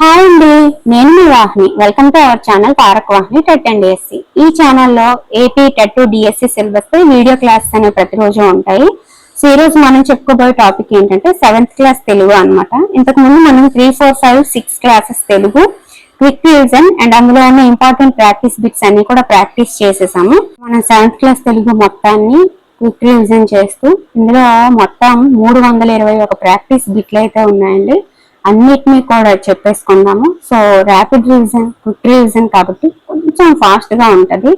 Hi అండి, నేను మీ Vahini. Welcome to our channel Tarak Vahini TET and DSC. ఈ ఛానల్లో ఏపీ టెట్ డిఎస్సి సిలబస్ పై వీడియో క్లాసెస్ అనేవి ప్రతిరోజు ఉంటాయి. సో ఈ రోజు మనం చెప్పుకోబోయే టాపిక్ ఏంటంటే 7th క్లాస్ తెలుగు అనమాట. ఇంతకు ముందు మనం 3, 4, 5, 6 classes Telugu quick revision and అందులో ఉన్న ఇంపార్టెంట్ ప్రాక్టీస్ బిట్స్ అన్ని కూడా ప్రాక్టీస్ చేసేసాము. మనం 7th క్లాస్ తెలుగు మొత్తాన్ని క్విక్ రివిజన్ చేస్తూ ఇందులో మొత్తం 321 ప్రాక్టీస్ బిట్లు అయితే ఉన్నాయండి. అన్నిటినీ కూడా చెప్పేసుకుందాము. So rapid revision, quick revision కాబట్టి కొంచెం ఫాస్ట్ గా ఉంటది.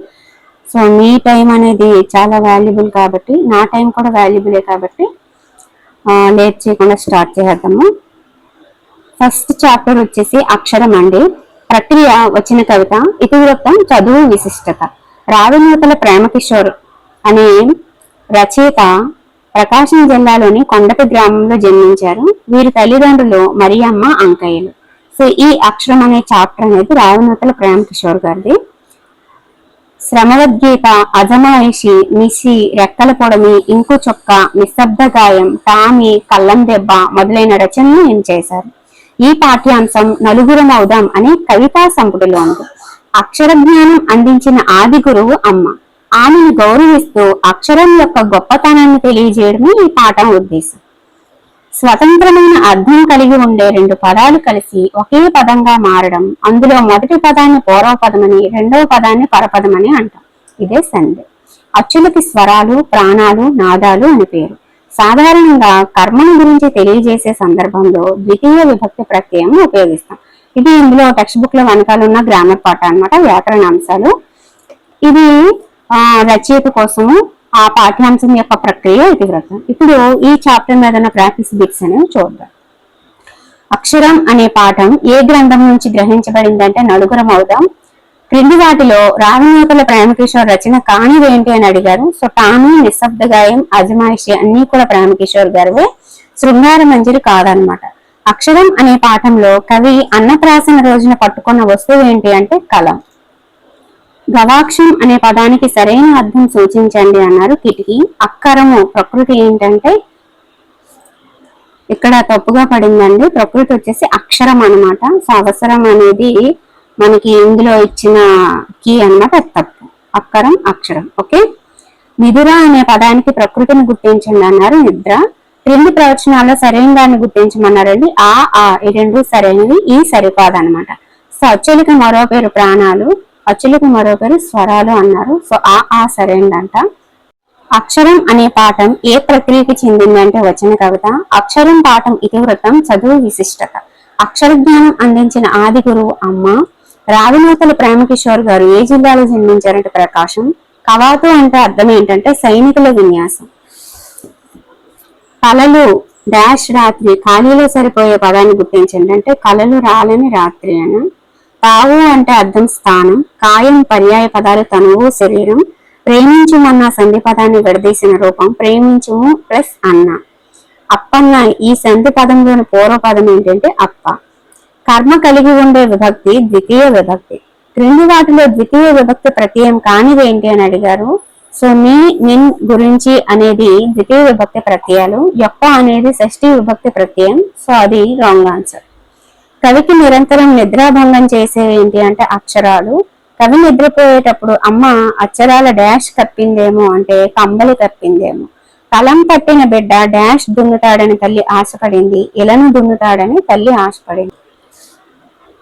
సో మీ టైం అనేది చాలా వాల్యుబుల్ కాబట్టి, నా టైం కూడా వాల్యుబులే కాబట్టి లేట్ చేయకుండా స్టార్ట్ చేద్దాము. ఫస్ట్ చాప్టర్ వచ్చేసి అక్షరం అండి. ప్రక్రియ వచ్చిన కవిత ఇతివృత్తం చదువు విశిష్టత. రావినూతల ప్రేమకిషోర్ అనే రచయిత ప్రకాశం జిల్లాలోని కొండపి గ్రామంలో జన్మించారు. వీరి తల్లిదండ్రులు మరియమ్మ, అంకయ్యలు. సో ఈ అక్షరం అనే చాప్టర్ అనేది రావినూతల ప్రేమకిషోర్ గారిది. శ్రమవద్గీత, అజమాయిషి, నిశి, రెక్కల పొడమి, ఇంకు చొక్క, నిశ్శబ్ద గాయం, టామి, కల్లం దెబ్బ మొదలైన రచనలు ఏం చేశారు. ఈ పాఠ్యాంశం నలుగురం అవుదాం అనే కవితా సంపుటిలో ఉంది. అక్షర జ్ఞానం అందించిన ఆది గురువు అమ్మ. ఆమెను గౌరవిస్తూ అక్షరం యొక్క గొప్పతనాన్ని తెలియజేయడమే ఈ పాఠం ఉద్దేశం. స్వతంత్రమైన అర్థం కలిగి ఉండే రెండు పదాలు కలిసి ఒకే పదంగా మారడం, అందులో మొదటి పదాన్ని పూర్వపదమని, రెండవ పదాన్ని పరపదమని అంటాం. ఇదే సంధి. అచ్చులకి స్వరాలు, ప్రాణాలు, నాదాలు అని పేరు. సాధారణంగా కర్మను గురించి తెలియజేసే సందర్భంలో ద్వితీయ విభక్తి ప్రత్యయం ఉపయోగిస్తాం. ఇది ఇందులో టెక్స్ట్ బుక్ లో వెనకాల ఉన్న గ్రామర్ పాఠ అన్నమాట, వ్యాకరణ అంశాలు. ఇది రచయిత కోసము ఆ పాఠ్యాంశం యొక్క ప్రక్రియ ఇతివృత్తం. ఇప్పుడు ఈ చాప్టర్ మీద ఉన్న ప్రాక్టీస్ బిట్స్ అనేవి చూద్దాం. అక్షరం అనే పాఠం ఏ గ్రంథం నుంచి గ్రహించబడిందంటే నలుగురం అవుదాం. క్రింది వాటిలో రావినూతల ప్రేమకిషోర్ రచన కానివేంటి అని అడిగారు. సో టామి, నిశ్శబ్ద గాయం, అజమాయిషి అన్ని కూడా ప్రేమకిషోర్ గారివే. శృంగార మంజరి కాదనమాట. అక్షరం అనే పాఠంలో కవి అన్నప్రాసన రోజున పట్టుకున్న వస్తువు ఏంటి అంటే కలం. గవాక్షం అనే పదానికి సరైన అర్థం సూచించండి అన్నారు కిటికీ. అక్కరము ప్రకృతి ఏంటంటే ఇక్కడ తప్పుగా పడిందండి. ప్రకృతి వచ్చేసి అక్షరం అనమాట. సో అవసరం అనేది మనకి ఇందులో ఇచ్చిన కీ అన్నమాట, తప్పు. అక్కరం అక్షరం. ఓకే. నిదుర అనే పదానికి ప్రకృతిని గుర్తించండి అన్నారు నిద్ర. క్రింది ప్రవచనాల్లో సరైన దాన్ని గుర్తించమన్నారండి. ఈ రెండు సరైనవి, ఈ సరికాదనమాట. సో అచ్చులకి మరో పేరు ప్రాణాలు, అచ్చులకు మరో పేరు స్వరాలు అన్నారు. సో ఆ సరైనదంట. అక్షరం అనే పాఠం ఏ ప్రక్రియకి చెందిందంటే వచన కవిత. అక్షరం పాఠం ఇతివృత్తం చదువు విశిష్టత. అక్షర జ్ఞానం అందించిన ఆది గురువు అమ్మ. రావినూతల ప్రేమకిషోర్ గారు ఏ జిల్లాలో జన్మించారంటే ప్రకాశం. కవాతు అంటే అర్థం ఏంటంటే సైనికుల విన్యాసం. కలలు డాష్ రాత్రి, ఖాళీలో సరిపోయే పదాన్ని గుర్తించండి అంటే కలలు రాలని రాత్రి అని. తావు అంటే అర్థం స్థానం. కాయం పర్యాయ పదాలు తనువు, శరీరం. ప్రేమించుమన్న సంధి పదాన్ని విడదీసిన రూపం ప్రేమించుము ప్లస్ అన్న. అప్పన్న ఈ సంధి పదంలోని పూర్వపదం ఏంటంటే అప్ప. కర్మ కలిగి ఉండే విభక్తి ద్వితీయ విభక్తి. క్రింది వాటిలో ద్వితీయ విభక్తి ప్రత్యయం కానిదేంటి అని అడిగారు. సో నీ, నిన్, గురించి అనేది ద్వితీయ విభక్తి ప్రత్యయాలు. యొక్క అనేది షష్ఠీ విభక్తి ప్రత్యయం. సో అది రాంగ్ ఆన్సర్. కవికి నిరంతరం నిద్రాభంగం చేసేవి ఏంటి అంటే అక్షరాలు. కవి నిద్రపోయేటప్పుడు అమ్మ అక్షరాల డాష్ కప్పిందేమో అంటే కంబలి కప్పిందేమో. కలం పట్టిన బిడ్డ డాష్ దున్నుతాడని తల్లి ఆశపడింది, ఇలను దున్నుతాడని తల్లి ఆశపడింది.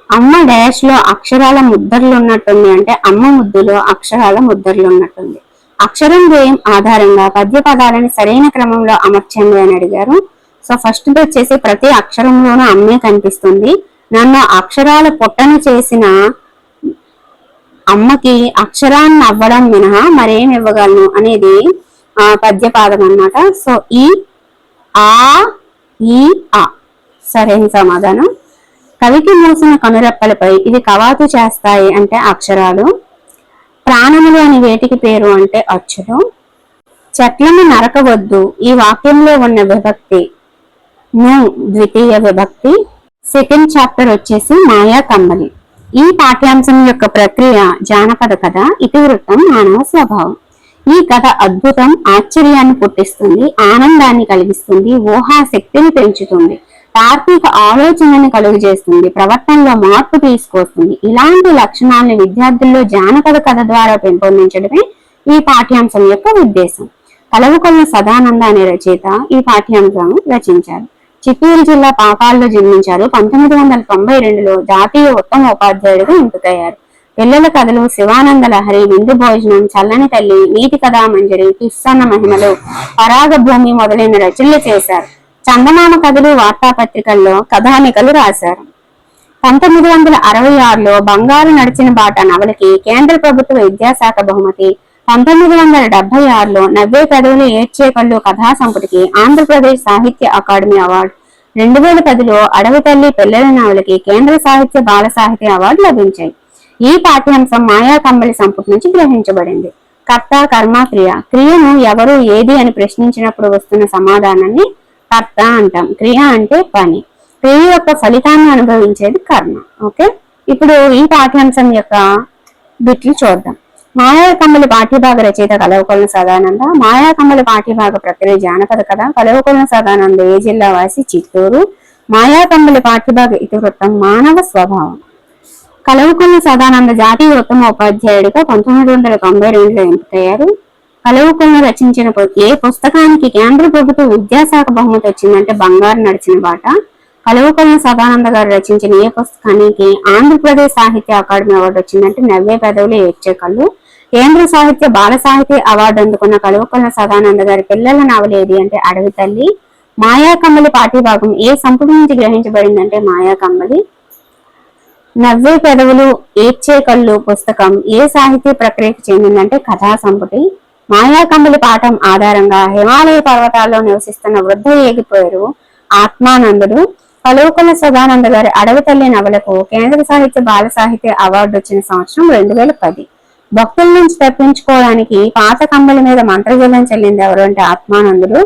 అమ్మ డాష్ లో అక్షరాల ముద్దర్లు ఉన్నట్టుంది అంటే అమ్మ ముద్దులో అక్షరాల ముద్దర్లు ఉన్నట్టుంది. అక్షరం వ్యయం ఆధారంగా పద్య పదాలని సరైన క్రమంలో అమర్చండి అని అడిగారు. సో ఫస్ట్ వచ్చేసి ప్రతి అక్షరంలోనూ అమ్మే కనిపిస్తుంది. నన్ను అక్షరాల పుట్టను చేసిన అమ్మకి అక్షరాన్ని అవ్వడం మినహా మరేం ఇవ్వగలను అనేది పద్యపాదం అన్నమాట. సో ఈ సరైన సమాధానం. కవికి మూసిన కనురెప్పలపై ఇది కవాతు చేస్తాయి అంటే అక్షరాలు. ప్రాణములు అని వేటికి పేరు అంటే అచ్చులు. చెట్లను నరకవద్దు ఈ వాక్యంలో ఉన్న విభక్తి ద్వితీయ విభక్తి. సెకండ్ చాప్టర్ వచ్చేసి మాయా కమ్మలి. ఈ పాఠ్యాంశం యొక్క ప్రక్రియ జానపద కథ, ఇతివృత్తం మానవ స్వభావం. ఈ కథ అద్భుతం, ఆశ్చర్యాన్ని పుట్టిస్తుంది, ఆనందాన్ని కలిగిస్తుంది, ఊహాశక్తిని పెంచుతుంది. తార్కిక ఆలోచనని కలుగు చేస్తుంది, ప్రవర్తనలో మార్పు తీసుకొస్తుంది. ఇలాంటి లక్షణాలను విద్యార్థుల్లో జానపద కథ ద్వారా పెంపొందించడమే ఈ పాఠ్యాంశం యొక్క ఉద్దేశం. కలవకొల్ల సదానంద అనే రచయిత ఈ పాఠ్యాంశం రచించారు. చిత్తూరు జిల్లా పాకాల్లో జన్మించారు. 1992లో జాతీయ ఉత్తమ ఉపాధ్యాయుడిగా ఎంపికయ్యారు. పిల్లల కథలు శివానంద లహరి, విందు భోజనం, చల్లని తల్లి, నీతి కథా మంజరి, కిస్సన్న మహిమలు, పరాగ భూమి మొదలైన రచనలు చేశారు. చందమామ కథలు వార్తాపత్రికల్లో కథానికలు రాశారు. 1966లో బంగారు నడిచిన బాట నవలకి కేంద్ర ప్రభుత్వ విద్యాశాఖ బహుమతి, 1976లో 90 పెదవులు ఏడ్చే కళ్ళు కథా సంపుటికి ఆంధ్రప్రదేశ్ సాహిత్య అకాడమీ అవార్డు, 2010లో అడవి తల్లి పిల్లల నవలకి కేంద్ర సాహిత్య బాల సాహిత్య అవార్డు లభించాయి. ఈ పాఠ్యాంశం మాయా కంబళి సంపుటి నుంచి గ్రహించబడింది. కర్త, కర్మ, క్రియ. క్రియను ఎవరు, ఏది అని ప్రశ్నించినప్పుడు వస్తున్న సమాధానాన్ని కర్త అంటాం. క్రియ అంటే పని. క్రియ యొక్క ఫలితాన్ని అనుభవించేది కర్మ. ఓకే, ఇప్పుడు ఈ పాఠ్యాంశం యొక్క బిట్లు చూద్దాం. మాయా కమ్మలి పాఠ్యభాగ రచయిత కలవకొల్ల సదానంద. మాయా కమ్మలి పాఠ్యభాగ ప్రక్రియ జానపద కథ. కలవకొల్ల సదానంద ఏ జిల్లా వాసి? చిత్తూరు. మాయా కమ్మలి పాఠ్యభాగ ఇతివృత్తం మానవ స్వభావం. కలవకొల్ల సదానంద జాతీయ ఉత్తమ ఉపాధ్యాయుడిగా 1992లో ఎంపికయ్యారు. కలవకొల్ల రచించిన ఏ పుస్తకానికి కేంద్ర ప్రభుత్వ విద్యాశాఖ బహుమతి వచ్చిందంటే బంగారు నడిచిన బాట. కలవకొల్ల సదానంద గారు రచించిన ఏ పుస్తకానికి ఆంధ్రప్రదేశ్ సాహిత్య అకాడమీ అవార్డు వచ్చిందంటే 90 పెదవులు ఏడ్చే కళ్ళు. కేంద్ర సాహిత్య బాల సాహిత్య అవార్డు అందుకున్న కలవకొల్ల సదానంద గారి పిల్లల నవల ఏది అంటే అడవి తల్లి. మాయా కమ్మలి పాఠ్యభాగం ఏ సంపుటి నుంచి గ్రహించబడిందంటే మాయా కమ్మలి. 90 పెదవులు ఏడ్చే కళ్ళు పుస్తకం ఏ సాహిత్య ప్రక్రియకు చెందిందంటే కథా సంపుటి. మాయా కమ్మలి పాఠం ఆధారంగా హిమాలయ పర్వతాల్లో నివసిస్తున్న వృద్ధ ఏగిపోయారు ఆత్మానందుడు. కలవకొల్ల సదానంద గారి అడవి తల్లి నవలకు కేంద్ర సాహిత్య బాల సాహిత్య అవార్డు వచ్చిన సంవత్సరం 2010. భక్తుల నుంచి తప్పించుకోవడానికి పాత కంబలి మీద మంత్రజలం చెల్లింది ఎవరు అంటే ఆత్మానందుడు.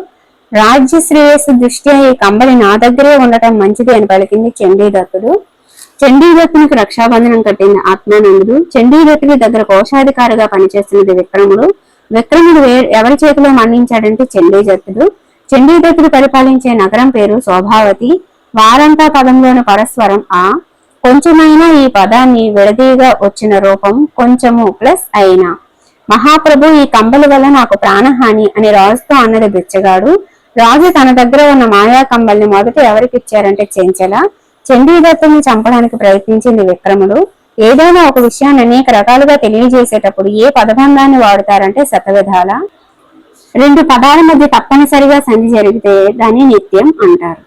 రాజ్య శ్రేయస్సు దృష్ట్యా ఈ కంబలి నా దగ్గరే ఉండటం మంచిది అని పలికింది చండీదత్తుడు. చండీదత్తునికి రక్షాబంధనం కట్టింది ఆత్మానందుడు. చండీదత్తుడి దగ్గర కోశాధికారిగా పనిచేస్తున్నది విక్రముడు. విక్రముడు ఎవరి చేతిలో మరణించాడంటే చండీదత్తుడు. చండీదత్తుడు పరిపాలించే నగరం పేరు శోభావతి. వారంతా పదంలోని పరస్వరం ఆ. కొంచెమైనా ఈ పదాన్ని విడదీగా వచ్చిన రూపం కొంచెము ప్లస్ అయినా. మహాప్రభు ఈ కంబలి వల్ల నాకు ప్రాణహాని అని రాజుతో అన్నది బిచ్చగాడు. రాజు తన దగ్గర ఉన్న మాయా కంబల్ని మొదట ఎవరికిచ్చారంటే చెంచల. చండీదత్తుని చంపడానికి ప్రయత్నించింది విక్రముడు. ఏదైనా ఒక విషయాన్ని అనేక రకాలుగా తెలియజేసేటప్పుడు ఏ పదబంధాన్ని వాడతారంటే శతవిధాల. 2 పదాల మధ్య తప్పనిసరిగా సంధి జరిగితే దాన్ని నిత్యం అంటారు.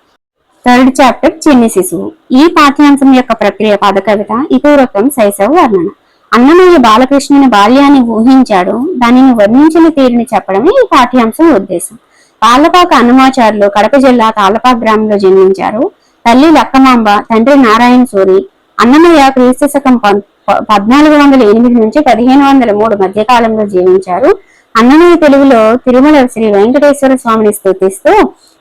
3rd చాప్టర్ చిన్ని శిశువు. ఈ పాఠ్యాంశం యొక్క ప్రక్రియ పద కవిత, ఇతివృత్తం, శైశవ వర్ణన. అన్నమయ్య బాలకృష్ణుని బాల్యాన్ని ఊహించాడు, దానిని వర్ణించిన తీరుని చెప్పడమే ఈ పాఠ్యాంశం ఉద్దేశం. తాళ్లపాక అన్నమాచారులు కడప జిల్లా తాళ్లపాక గ్రామంలో జన్మించారు. తల్లి లక్కమాంబ, తండ్రి నారాయణ సూరి. అన్నమయ్య క్రీస్తు శకం 1408 నుంచి 1503 మధ్య కాలంలో జీవించారు. అన్నమయ్య తెలుగులో తిరుమల శ్రీ వెంకటేశ్వర స్వామిని స్తుతిస్తూ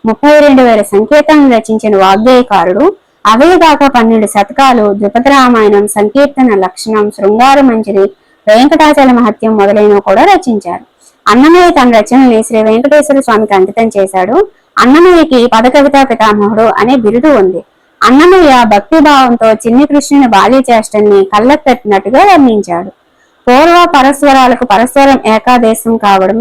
32,000 సంకీర్తనలు రచించిన వాగ్గేయకారుడు. అవే దాకా 12 శతకాలు, ద్విపద రామాయణం, సంకీర్తన, లక్షణం, శృంగార మంజరి, వెంకటాచల మహత్యం మొదలైనవి కూడా రచించారు. అన్నమయ్య తన రచనల్ని శ్రీ వెంకటేశ్వర స్వామికి అంకితం చేశాడు. అన్నమయ్యకి పద కవితా పితామహుడు అనే బిరుదు ఉంది. అన్నమయ్య భక్తిభావంతో చిన్ని కృష్ణుని బాల్య చేష్టల్ని కళ్ళకట్టినట్టుగా వర్ణించాడు. పూర్వ పరస్వరాలకు పరస్వరం ఏకాదేశం కావడం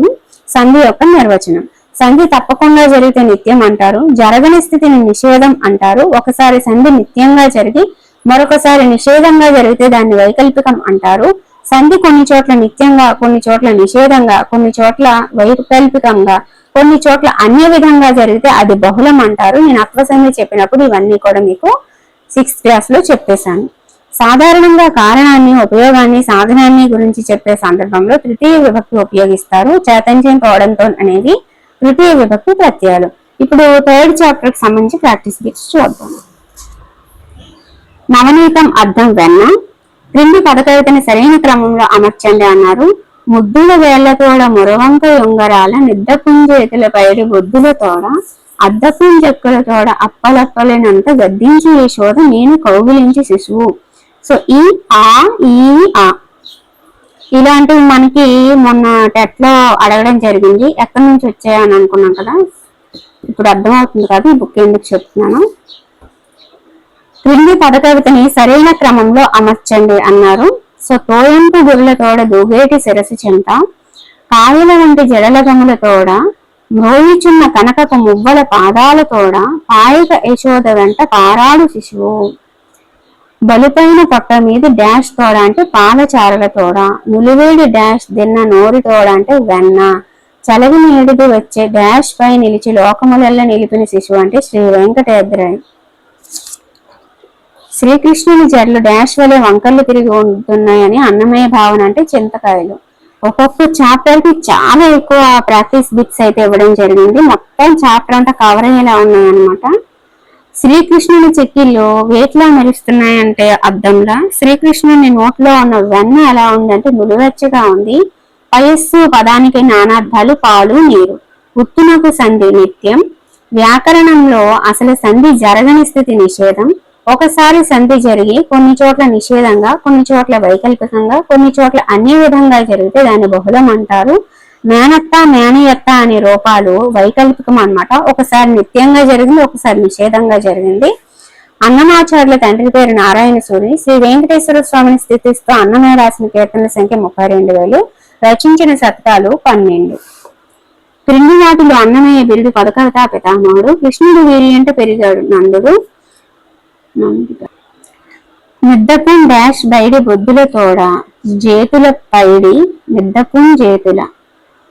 సంధి యొక్క నిర్వచనం. సంధి తప్పకుండా జరిగితే నిత్యం అంటారు, జరగని స్థితిని నిషేధం అంటారు. ఒకసారి సంధి నిత్యంగా జరిగి మరొకసారి నిషేధంగా జరిగితే దాన్ని వైకల్పికం అంటారు. సంధి కొన్ని చోట్ల నిత్యంగా, కొన్ని చోట్ల నిషేధంగా, కొన్ని చోట్ల వైకల్పికంగా, కొన్ని చోట్ల అన్య విధంగా జరిగితే అది బహుళం అంటారు. నేను అత్వసంధి చెప్పినప్పుడు ఇవన్నీ కూడా మీకు 6th క్లాస్ లో చెప్పేశాను. సాధారణంగా కారణాన్ని, ఉపయోగాన్ని, సాధనాన్ని గురించి చెప్పే సందర్భంలో తృతీయ విభక్తి ఉపయోగిస్తారు. చైతన్యం పోవడంతో అనేది తృతీయ విభక్తి ప్రత్యయాలు. ఇప్పుడు 3rd చాప్టర్ కి సంబంధించి ప్రాక్టీస్ బిట్స్ చూద్దాం. నవనీతం అర్థం వెన్న. క్రింది పద కవితని సరైన క్రమంలో అమర్చండి అన్నారు. ముద్దుల వేళ్లతోడ మురవంక యొంగరాల నిద్దపుంజేతుల పైడి బొద్దుల తోడ అద్దపుంజక్కుల తోడ అప్పలప్పలేనంత గద్దించి యశోద నేను కౌగిలించి శిశువు. సో ఈ ఆ, ఈ ఆ ఇలాంటివి మనకి మొన్న టెట్ లో అడగడం జరిగింది. ఎక్కడి నుంచి వచ్చాయని అనుకున్నాం కదా, ఇప్పుడు అర్థమవుతుంది కదా ఈ బుక్ ఎందుకు చెప్తున్నాను. క్రింది పదకవితని సరైన క్రమంలో అమర్చండి అన్నారు. సో తోయంపు గురుల తోడ దూగేటి శిరసు చెంత, కాయల వంటి జడల గముల తోడ, మ్రోయిచున్న కనకపు మువ్వల పాదాల తోడ, పాయక యశోద వెంట పారాడు శిశువు. బలుపైన పొట్ట మీద డాష్ తోడ అంటే పాలచారల తోడ, నులివేడి డాష్ దిన్న నోరి తోడ అంటే వెన్న, చలవి నీడిది వచ్చే డాష్ పై నిలిచి లోకములెల్ల నిలిపిన శిశువు అంటే శ్రీ వెంకటేశ్వరాయ. శ్రీకృష్ణుని జడలు డాష్ వలె వంకర్లు తిరిగి ఉంటున్నాయని అన్నమయ్య భావన అంటే చింతకాయలు. ఒక్కొక్క చాప్టర్ కి చాలా ఎక్కువ ప్రాక్టీస్ బిట్స్ అయితే ఇవ్వడం జరిగింది. మొత్తం చాప్టర్ అంతా కవర్ అయ్యేలా ఉన్నాయన్నమాట. శ్రీకృష్ణుని చెక్కిళ్ళు వేట్లా మెరుస్తున్నాయంటే అద్దంలా, శ్రీకృష్ణుని నోట్లో ఉన్న వెన్న ఎలా ఉందంటే నులువెచ్చగా ఉంది. వయస్సు పదానికి నానార్థాలు పాలు నీరు. ఉత్తునకు సంధి నిత్యం. వ్యాకరణంలో అసలు సంధి జరగని స్థితి నిషేధం. ఒకసారి సంధి జరిగి కొన్ని చోట్ల నిషేధంగా, కొన్ని చోట్ల వైకల్పికంగా, కొన్ని చోట్ల అన్ని విధంగా జరిగితే దాన్ని బహుళం అంటారు. మేనత్త మేనయత్త అనే రూపాలు వైకల్పికం అన్నమాట. ఒకసారి నిత్యంగా జరిగింది, ఒకసారి నిషేధంగా జరిగింది. అన్నమాచార్యుల తండ్రి పేరు నారాయణ సూరి. శ్రీ వెంకటేశ్వర స్వామిని స్థితిస్తూ అన్నమయ్య రాసిన కీర్తనల సంఖ్య 32,000, రచించిన శతకాలు 12. క్రింది వాటిలో అన్నమయ్య బిరుదు పదకవితా పితామహుడు. కృష్ణుడు వీరియంట పెరిగాడు నందుడు. మిద్దపుం డాష్ బైడి బొద్దుల తోడ, జేతుల పైడి మిద్దపుం జేతుల.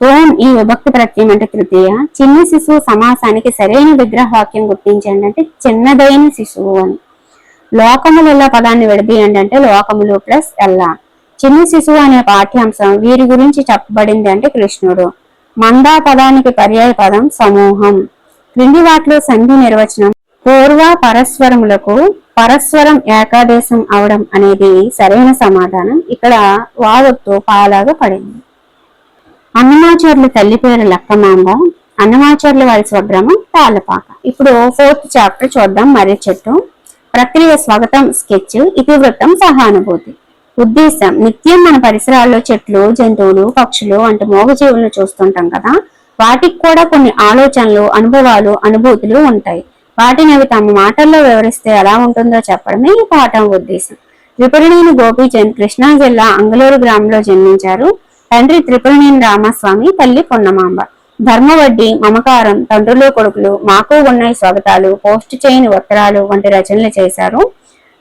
ఓం ఈ విభక్తి ప్రత్యయం అంటే తృతీయ. చిన్న శిశువు సమాసానికి సరైన విగ్రహవాక్యం గుర్తించండి అంటే చిన్నదైన శిశువు అని. లోకములెల్లా పదాన్ని విడదీయండి అంటే లోకములు ప్లస్ ఎల్లా. చిన్న శిశువు అనే పాఠ్యాంశం వీరి గురించి చెప్పబడింది అంటే కృష్ణుడు. మందా పదానికి పర్యాయ పదం సమూహం. క్రింది వాటిలో సంధి నిర్వచనం. పూర్వ పరస్వరములకు పరస్వరం ఏకాదేశం అవడం అనేది సరైన సమాధానం. ఇక్కడ వావత్తు పాలాగా పడింది. అన్నమాచార్యుల తల్లి పేరు లక్కమాంబ. అన్నమాచార్యుల వారి స్వగ్రామం తాళ్ళపాక. ఇప్పుడు 4th చాప్టర్ చూద్దాం. మర్రి చెట్టు. ప్రక్రియ స్వాగతం స్కెచ్, ఇతివృత్తం సహానుభూతి. ఉద్దేశం నిత్యం మన పరిసరాల్లో చెట్లు, జంతువులు, పక్షులు వంటి మోగజీవులను చూస్తుంటాం కదా. వాటికి కూడా కొన్ని ఆలోచనలు, అనుభవాలు, అనుభూతులు ఉంటాయి. వాటిని అవి తమ మాటల్లో వివరిస్తే ఎలా ఉంటుందో చెప్పడమే ఈ పాఠం ఉద్దేశం. త్రిపురనేని గోపీచంద్ కృష్ణా జిల్లా అంగలూరు గ్రామంలో జన్మించారు. తండ్రి త్రిపురనేని రామస్వామి, తల్లి పున్నమాంబ. ధర్మవడ్డి, మమకారం, తండ్రులు కొడుకులు, మాకు ఉన్నాయి స్వాగతాలు, పోస్టు చేయని ఉత్తరాలు వంటి రచనలు చేశారు.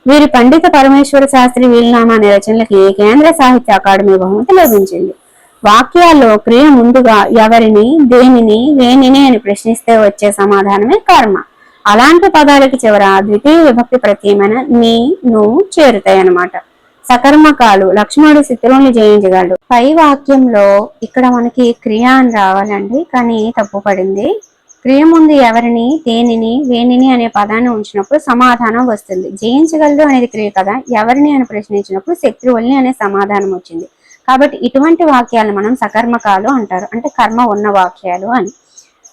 వీరి పండిత పరమేశ్వర శాస్త్రి వీలునామా అనే రచనలకి కేంద్ర సాహిత్య అకాడమీ బహుమతి లభించింది. వాక్యాల్లో క్రియ ముందుగా ఎవరిని, దేనిని, వేనిని అని ప్రశ్నిస్తే వచ్చే సమాధానమే కర్మ. అలాంటి పదాలకి చివర ద్వితీయ విభక్తి ప్రత్యయమైన నీ, నువ్వు చేరుతాయి అన్నమాట. సకర్మకాలు. లక్ష్మణుడు శత్రువుల్ని జయించగలడు. పై వాక్యంలో ఇక్కడ మనకి క్రియ అని రావాలండి, కానీ తప్పు పడింది. క్రియ ముందు ఎవరిని, దేనిని, వేనిని అనే పదాన్ని ఉంచినప్పుడు సమాధానం వస్తుంది. జయించగలడు అనేది క్రియ కదా, ఎవరిని అని ప్రశ్నించినప్పుడు శత్రువుల్ని అనే సమాధానం వచ్చింది. కాబట్టి ఇటువంటి వాక్యాలను మనం సకర్మకాలు అంటారు, అంటే కర్మ ఉన్న వాక్యాలు అని.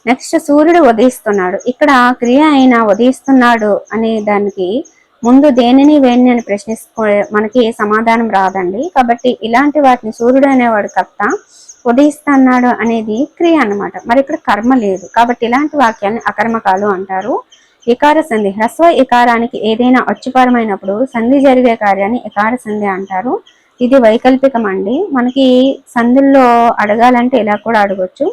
నెక్స్ట్ సూర్యుడు ఉదయిస్తున్నాడు. ఇక్కడ క్రియ అయిన ఉదయిస్తున్నాడు అనే దానికి ముందు దేనిని వేణిని అని ప్రశ్నిస్తూ మనకి సమాధానం రాదండి. కాబట్టి ఇలాంటి వాటిని సూర్యుడు అనేవాడు కర్త, ఉదయిస్తున్నాడు అనేది క్రియ అన్నమాట. మరి ఇక్కడ కర్మ లేదు, కాబట్టి ఇలాంటి వాక్యాన్ని అకర్మకాలు అంటారు. ఇకార సంధి. హ్రస్వ ఇకారానికి ఏదైనా అచ్చుపరమైనప్పుడు సంధి జరిగే కార్యాన్ని ఇకార సంధి అంటారు. ఇది వైకల్పికం అండి. మనకి సంధుల్లో అడగాలంటే ఇలా కూడా అడగొచ్చు.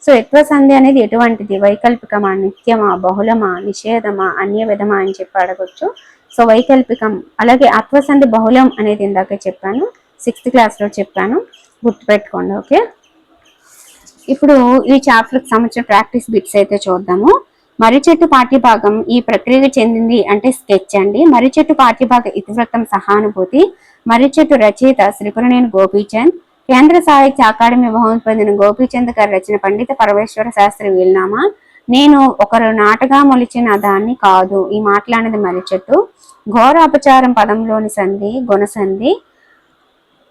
సో ఎత్వ సంధి అనేది ఎటువంటిది, వైకల్పికమా, నిత్యమా, బహుళమా, నిషేధమా, అన్య విధమా అని చెప్పి అడగొచ్చు. సో వైకల్పికం. అలాగే అత్వసంధి బహుళం అనేది ఇందాక చెప్పాను, 6th క్లాస్లో చెప్పాను, గుర్తుపెట్టుకోండి. ఓకే, ఇప్పుడు ఈ చాప్టర్కి సంబంధించిన ప్రాక్టీస్ బిట్స్ అయితే చూద్దాము. మర్రి చెట్టు పాఠ్యభాగం ఈ ప్రక్రియకు చెందింది అంటే స్కెచ్ అండి. మర్రి చెట్టు పాఠ్యభాగ ఇతివృత్తం సహానుభూతి. మర్రి చెట్టు రచయిత శ్రీపురనేని గోపీచంద్. కేంద్ర సాహిత్య అకాడమీ బహుమతి పొందిన గోపీచంద్ గారి రచన పండిత పరమేశ్వర శాస్త్రి వీలునామా. నేను ఒకరు నాటగా మొలిచిన దాన్ని కాదు, ఈ మాట్లాడినది మర్రి చెట్టు. ఘోర అపచారం పదంలోని సంధి గుణసంధి.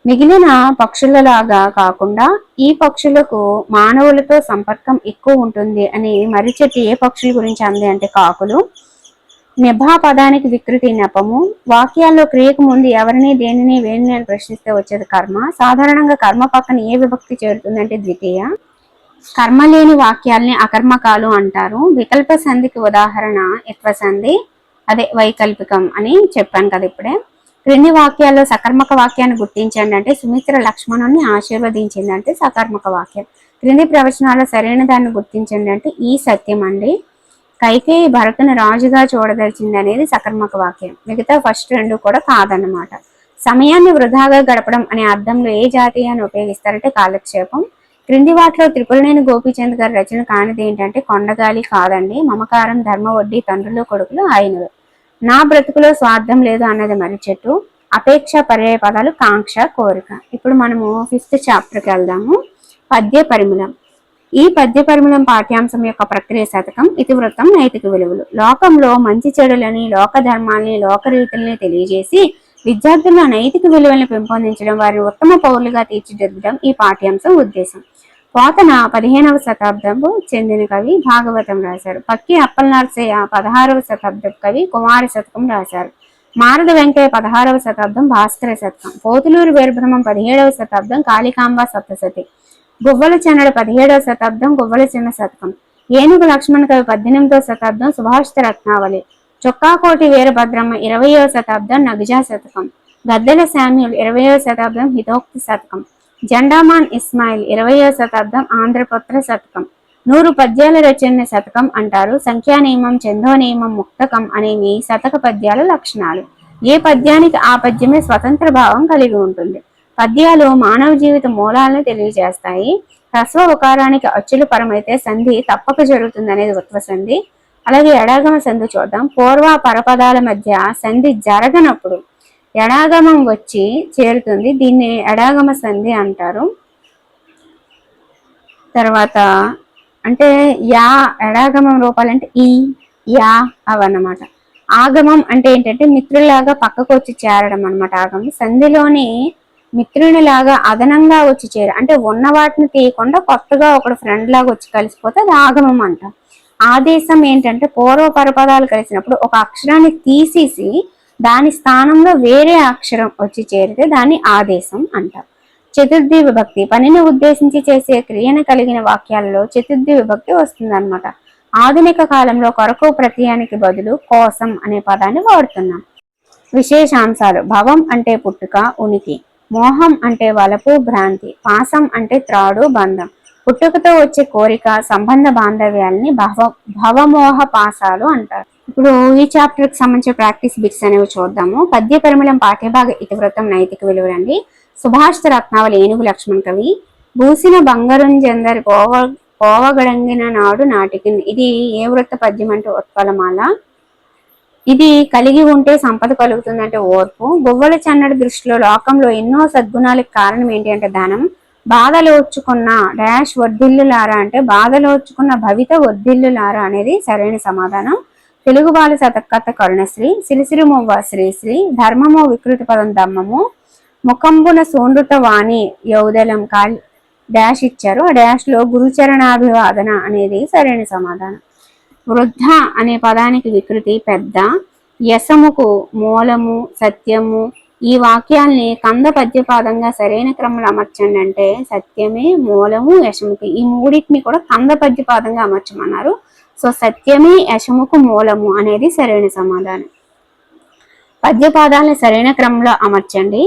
మిగిలిన పక్షులలాగా కాకుండా ఈ పక్షులకు మానవులతో సంపర్కం ఎక్కువ ఉంటుంది అని మర్రి చెట్టు ఏ పక్షుల గురించి అంది అంటే కాకులు. నిభా పదానికి వికృతి నెపము. వాక్యాల్లో క్రియకు ముందు ఎవరిని, దేనిని, వేణిని అని ప్రశ్నిస్తే వచ్చేది కర్మ. సాధారణంగా కర్మ పక్కన ఏ విభక్తి చేరుతుందంటే ద్వితీయ. కర్మ లేని వాక్యాల్ని అకర్మకాలు అంటారు. వికల్ప సంధికి ఉదాహరణ ఇత్వ సంధి. అదే వైకల్పికం అని చెప్పాను కదా ఇప్పుడే. క్రింది వాక్యాల్లో సకర్మక వాక్యాన్ని గుర్తించండి అంటే సుమిత్ర లక్ష్మణుని ఆశీర్వదించింది అంటే సకర్మక వాక్యం. క్రింది ప్రవచనాల్లో సరైన దాన్ని గుర్తించండి అంటే ఈ సత్యం అండి. కైకేయి భరతుని రాజుగా చూడదలిచింది అనేది సకర్మక వాక్యం. మిగతా ఫస్ట్ రెండు కూడా కాదన్నమాట. సమయాన్ని వృధాగా గడపడం అనే అర్థంలో ఏ జాతీయాన్ని ఉపయోగిస్తారంటే కాలక్షేపం. క్రింది వాటిలో త్రిపురనేని గోపీచంద్ గారి రచన కానిది ఏంటంటే కొండగాలి కాదండి. మమకారం, ధర్మ వడ్డీ, తండ్రులు కొడుకులు ఆయనవే. నా బ్రతుకులో స్వార్థం లేదు అన్నది మర్రి చెట్టు. అపేక్ష పర్యాయ పదాలు కాంక్ష, కోరిక. ఇప్పుడు మనము 5th చాప్టర్కి వెళ్దాము. పద్య పరిమళం. ఈ పద్య పరిమళం పాఠ్యాంశం యొక్క ప్రక్రియ శతకం, ఇతివృత్తం, నైతిక విలువలు. లోకంలో మంచి చెడులని, లోక ధర్మాల్ని, లోక రీతుల్ని తెలియజేసి విద్యార్థుల్లో నైతిక విలువలను పెంపొందించడం, వారిని ఉత్తమ పౌరులుగా తీర్చిదిద్దడం ఈ పాఠ్యాంశం ఉద్దేశం. పోతన 15వ శతాబ్దపు చెందిన కవి, భాగవతం రాశారు. పక్కి అప్పలనరసయ్య 16వ శతాబ్దపు కవి, కుమారి శతకం రాశారు. మారద వెంకయ్య 16వ శతాబ్దం భాస్కర శతకం. పోతులూరు వీరబ్రహ్మం 17వ శతాబ్దం కాళికాంబ సప్తశతి. గువ్వల చెన్నడ 17వ శతాబ్దం గువ్వల చిన్న శతకం. ఏనుగు లక్ష్మణ కవి 18వ శతాబ్దం సుభాషిత రత్నావళి. చొక్కాకోటి వీరభద్రమ్మ 20వ శతాబ్దం నగజా శతకం. గద్దెల శామ్యుల్ 20వ శతాబ్దం హితోక్తి శతకం. జెండామాన్ ఇస్మాయిల్ 20వ శతాబ్దం ఆంధ్రపత్ర శతకం. 100 పద్యాల రచన శతకం అంటారు. సంఖ్యా నియమం, చందో నియమం, ముక్తకం అనేవి శతక పద్యాల లక్షణాలు. ఏ పద్యానికి ఆ పద్యమే స్వతంత్ర భావం కలిగి ఉంటుంది. పద్యాలు మానవ జీవిత మూలాలను తెలియజేస్తాయి. హ్రస్వ ఉకారానికి అచ్చులు పరమైతే సంధి తప్పక జరుగుతుంది అనేది ఉత్వ సంధి. అలాగే ఎడాగమ సంధి చూద్దాం. పూర్వ పరపదాల మధ్య సంధి జరగనప్పుడు ఎడాగమం వచ్చి చేరుతుంది. దీన్ని ఎడాగమ సంధి అంటారు. తర్వాత అంటే యా ఎడాగమం రూపాలంటే ఈ, యా అవన్నమాట. ఆగమం అంటే ఏంటంటే మిత్రులాగా పక్కకు వచ్చి చేరడం అనమాట. ఆగమం సంధిలోని మిత్రునిలాగా అదనంగా వచ్చి చేర అంటే ఉన్న వాటిని తీయకుండా కొత్తగా ఒకడు ఫ్రెండ్ లాగా వచ్చి కలిసిపోతే అది ఆగమం అంటాం. ఆదేశం ఏంటంటే పూర్వ పరపదాలు కలిసినప్పుడు ఒక అక్షరాన్ని తీసేసి దాని స్థానంలో వేరే అక్షరం వచ్చి చేరితే దాన్ని ఆదేశం అంటారు. చతుర్థి విభక్తి పనిని ఉద్దేశించి చేసే క్రియను కలిగిన వాక్యాలలో చతుర్థి విభక్తి వస్తుంది అనమాట. ఆధునిక కాలంలో కొరకు ప్రత్యయానికి బదులు కోసం అనే పదాన్ని వాడుతున్నాం. విశేషాంశాలు. భవం అంటే పుట్టుక, ఉనికి. మోహం అంటే వలపు, భ్రాంతి. పాసం అంటే త్రాడు, బంధం. పుట్టుకతో వచ్చే కోరిక, సంబంధ బాంధవ్యాలని భవమోహ పాసాలు అంటారు. ఇప్పుడు ఈ చాప్టర్ కి సంబంధించిన ప్రాక్టీస్ బిట్స్ అనేవి చూద్దాము. పద్య పరిమళం పాఠ్యభాగ ఇతివృత్తం నైతిక విలువలండి. సుభాషిత రత్నావళి ఏనుగు లక్ష్మణ్ కవి. బూసిన బంగారుంజందరి పోవగడంగిన నాడు నాటికి. ఇది ఏ వృత్త పద్యం అంటే ఉత్పలమాల. ఇది కలిగి ఉంటే సంపద కలుగుతుందంటే ఓర్పు. గువ్వల చన్నడి దృష్టిలో లోకంలో ఎన్నో సద్గుణాలకు కారణం ఏంటి అంటే ధనం. బాధలోర్చుకున్న డాష్ వర్ధిల్లులారా అంటే బాధలోర్చుకున్న భవిత వర్ధిల్లులారా అనేది సరైన సమాధానం. తెలుగు బాల శతకర్త కరుణశ్రీ. సిరిసిరిమొవ్వ శ్రీశ్రీ. ధర్మము వికృతి పదం దమ్మము. ముఖంబున సోండ్రుత వాణి యౌదలం కాల్ డాష్ ఇచ్చారు. ఆ డాష్ లో గురుచరణాభివాదన అనేది సరైన సమాధానం. వృద్ధ అనే పదానికి వికృతి పెద్ద. యశముకు మూలము, సత్యము. ఈ వాక్యాల్ని కంద పద్యపాదంగా సరైన క్రమంలో అమర్చండి అంటే సత్యమే, మూలము, యశముకి. ఈ మూడింటిని కూడా కంద పద్యపాదంగా అమర్చమన్నారు. సో సత్యమే, యశముకు, మూలము అనేది సరైన సమాధానం. పద్యపాదాలను సరైన క్రమంలో అమర్చండి.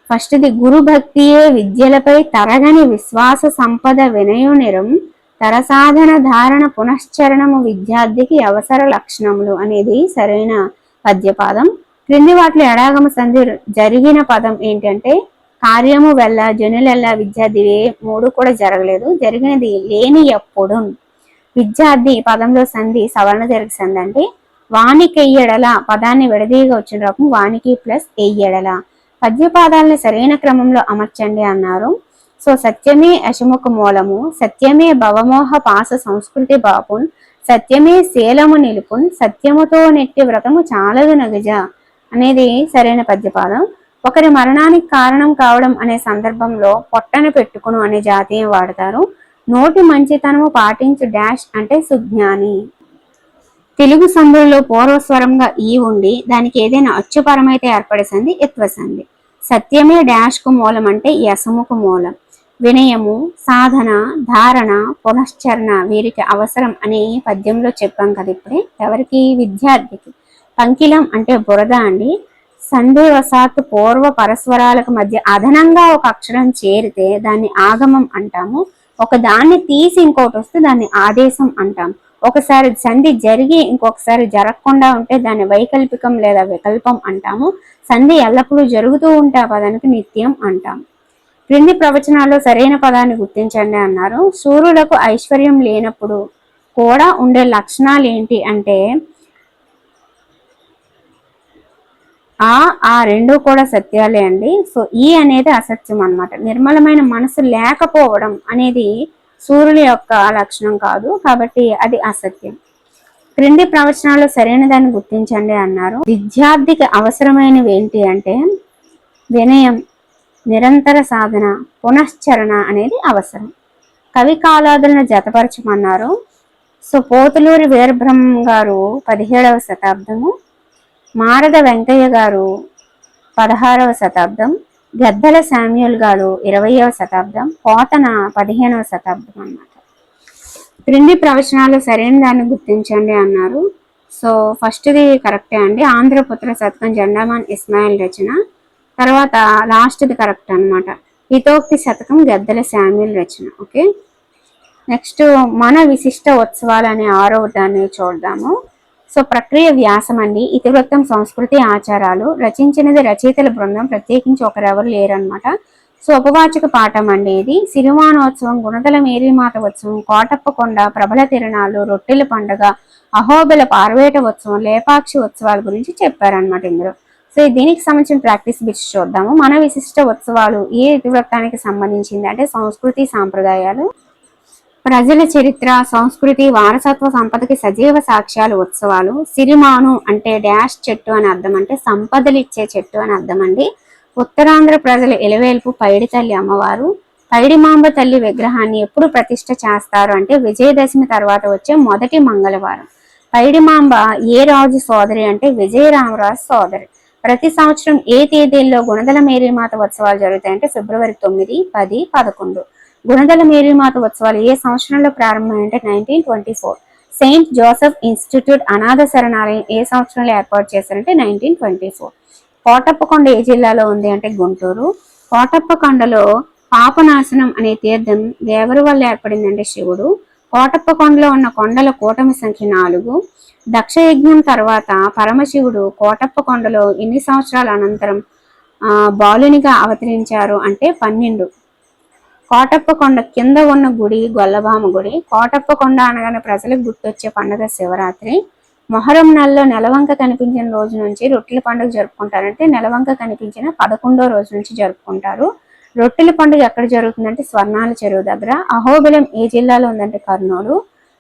ఫస్ట్ది గురు భక్తియే విద్యలపై తరగని విశ్వాస సంపద వినయునిరం తరసాధన ధారణ పునశ్చరణము విద్యార్థికి అవసర లక్షణములు అనేది సరైన పద్యపాదం. క్రింది వాటిలో ఎడాగమ సంధి జరిగిన పదం ఏంటంటే కార్యము వెళ్ళ, జనులెల్ల, విద్యార్థి. మూడు కూడా జరగలేదు. జరిగినది లేని ఎప్పుడు. విద్యార్థి పదంలో సంధి సవర్ణ దీర్ఘ సంధి అంటే వానికెయ్యడల పదాన్ని విడదీయగా వచ్చిన రకం వానికి ప్లస్ ఎయ్యడల. పద్యపాదాలను సరైన క్రమంలో అమర్చండి అన్నారు. సో సత్యమే యశముఖ మూలము, సత్యమే భవమోహ పాస సంస్కృతి బాపున్, సత్యమే శీలము నిలుపున్, సత్యముతో నెట్టి వ్రతము చాలదు నగజ అనేది సరైన పద్యపాదం. ఒకరి మరణానికి కారణం కావడం అనే సందర్భంలో పొట్టను పెట్టుకును అనే జాతీయం వాడతారు. నోటి మంచితనము పాటించు డాష్ అంటే సుజ్ఞాని. తెలుగు సంధులలో పూర్వస్వరంగా ఈ ఉండి దానికి ఏదైనా అచ్చుపరమైతే ఏర్పడే సంధి ఇత్వ సంధి. సత్యమే డాష్ కు మూలం అంటే యశముకు మూలం. వినయము, సాధన, ధారణ, పునశ్చరణ వీరికి అవసరం అని పద్యంలో చెప్పాం కదా ఇప్పుడే. ఎవరికి? విద్యార్థికి. పంకిలం అంటే బురద అండి. సంధివశాత్తు పూర్వ పరస్వరాలకు మధ్య అదనంగా ఒక అక్షరం చేరితే దాన్ని ఆగమం అంటాము. ఒక దాన్ని తీసి ఇంకోటి వస్తే దాన్ని ఆదేశం అంటాం. ఒకసారి సంధి జరిగి ఇంకొకసారి జరగకుండా ఉంటే దాన్ని వైకల్పికం లేదా వికల్పం అంటాము. సంధి ఎల్లప్పుడూ జరుగుతూ ఉంటే ఆ పదానికి నిత్యం అంటాం. క్రింది ప్రవచనాల్లో సరైన పదాన్ని గుర్తించండి అన్నారు. సూర్యులకు ఐశ్వర్యం లేనప్పుడు కూడా ఉండే లక్షణాలు ఏంటి అంటే ఆ రెండు కూడా సత్యాలే అండి. సో ఈ అనేది అసత్యం అన్నమాట. నిర్మలమైన మనసు లేకపోవడం అనేది సూర్యుని యొక్క లక్షణం కాదు, కాబట్టి అది అసత్యం. క్రింది ప్రవచనాల్లో సరైన దాన్ని గుర్తించండి అన్నారు. విద్యార్థికి అవసరమైనవి ఏంటి అంటే వినయం, నిరంతర సాధన, పునశ్చరణ అనేది అవసరం. కవి కాలాదులను జతపరచమన్నారు. సో పోతులూరి వీరబ్రహ్మం గారు 17వ శతాబ్దము, మారద వెంకయ్య గారు 16వ శతాబ్దం, గద్దెల శామ్యూల్ గారు 20వ శతాబ్దం, పోతన 15వ శతాబ్దం అన్నమాట. క్రింది ప్రవచనాలు సరైన దాన్ని గుర్తించండి అన్నారు. సో ఫస్ట్ది కరెక్టే అండి. ఆంధ్రపుత్ర శతకం జెండామాన్ ఇస్మాయిల్ రచన. తర్వాత లాస్ట్ది కరెక్ట్ అనమాట. హితోక్తి శతకం గద్దెల శామ్యూల్ రచన. ఓకే, నెక్స్ట్ మన విశిష్ట ఉత్సవాలు అనే 6వ దాన్ని చూద్దాము. సో ప్రక్రియ వ్యాసం అండి. ఇతివృత్తం సంస్కృతి ఆచారాలు. రచించినది రచయితల బృందం, ప్రత్యేకించి ఒకరెవరు లేరనమాట. సో ఉపవాచక పాఠం అండి ఇది. సిరిమానోత్సవం, గుణదల మేరీమాత ఉత్సవం, కోటప్పకొండ, ప్రబల తిరణాలు, రొట్టెల పండుగ, అహోబిల పార్వేట ఉత్సవం, లేపాక్షి ఉత్సవాల గురించి చెప్పారనమాట ఇందులో. సో దీనికి సంబంధించిన ప్రాక్టీస్ బిట్స్ చూద్దాము. మన విశిష్ట ఉత్సవాలు ఏ ఇతివృత్తానికి సంబంధించింది అంటే సంస్కృతి సాంప్రదాయాలు. ప్రజల చరిత్ర, సంస్కృతి, వారసత్వ సంపదకి సజీవ సాక్ష్యాలు ఉత్సవాలు. సిరిమాను అంటే డాష్ చెట్టు అని అర్థం, అంటే సంపదలు ఇచ్చే చెట్టు అని అర్థం అండి. ఉత్తరాంధ్ర ప్రజల ఎలవేల్పు పైడి తల్లి అమ్మవారు. పైడిమాంబ తల్లి విగ్రహాన్ని ఎప్పుడు ప్రతిష్ఠ చేస్తారు అంటే విజయదశమి తర్వాత వచ్చే మొదటి మంగళవారం. పైడిమాంబ ఏ రాజు సోదరి అంటే విజయరామరాజు సోదరి. ప్రతి సంవత్సరం ఏ తేదీల్లో గుణదల మేరీమాత ఉత్సవాలు జరుగుతాయంటే ఫిబ్రవరి 9, 10, 11. గుణదల మేరీమాత ఉత్సవాలు ఏ సంవత్సరంలో ప్రారంభమైంటే 1924. సెయింట్ జోసెఫ్ ఇన్స్టిట్యూట్ అనాథ శరణాలయం ఏ సంవత్సరంలో ఏర్పాటు చేశారంటే 1924. కోటప్పకొండ ఏ జిల్లాలో ఉంది అంటే గుంటూరు. కోటప్పకొండలో పాపనాశనం అనే తీర్థం ఎవరి వల్ల ఏర్పడిందంటే శివుడు. కోటప్పకొండలో ఉన్న కొండల కూటమి సంఖ్య 4. దక్షయజ్ఞం తర్వాత పరమశివుడు కోటప్పకొండలో ఎన్ని సంవత్సరాల అనంతరం బాలునిగా అవతరించారు అంటే 12. కోటప్పకొండ కింద ఉన్న గుడి గొల్లభామ గుడి. కోటప్పకొండ అనగానే ప్రజలకు గుర్తొచ్చే పండుగ శివరాత్రి. మొహరం నెలలో నెలవంక కనిపించిన రోజు నుంచి రొట్టెల పండుగ జరుపుకుంటారంటే నెలవంక కనిపించిన 11వ రోజు నుంచి జరుపుకుంటారు. రొట్టెల పండుగ ఎక్కడ జరుగుతుందంటే స్వర్ణాల చెరువు దగ్గర. అహోబిలం ఏ జిల్లాలో ఉందంటే కర్నూలు.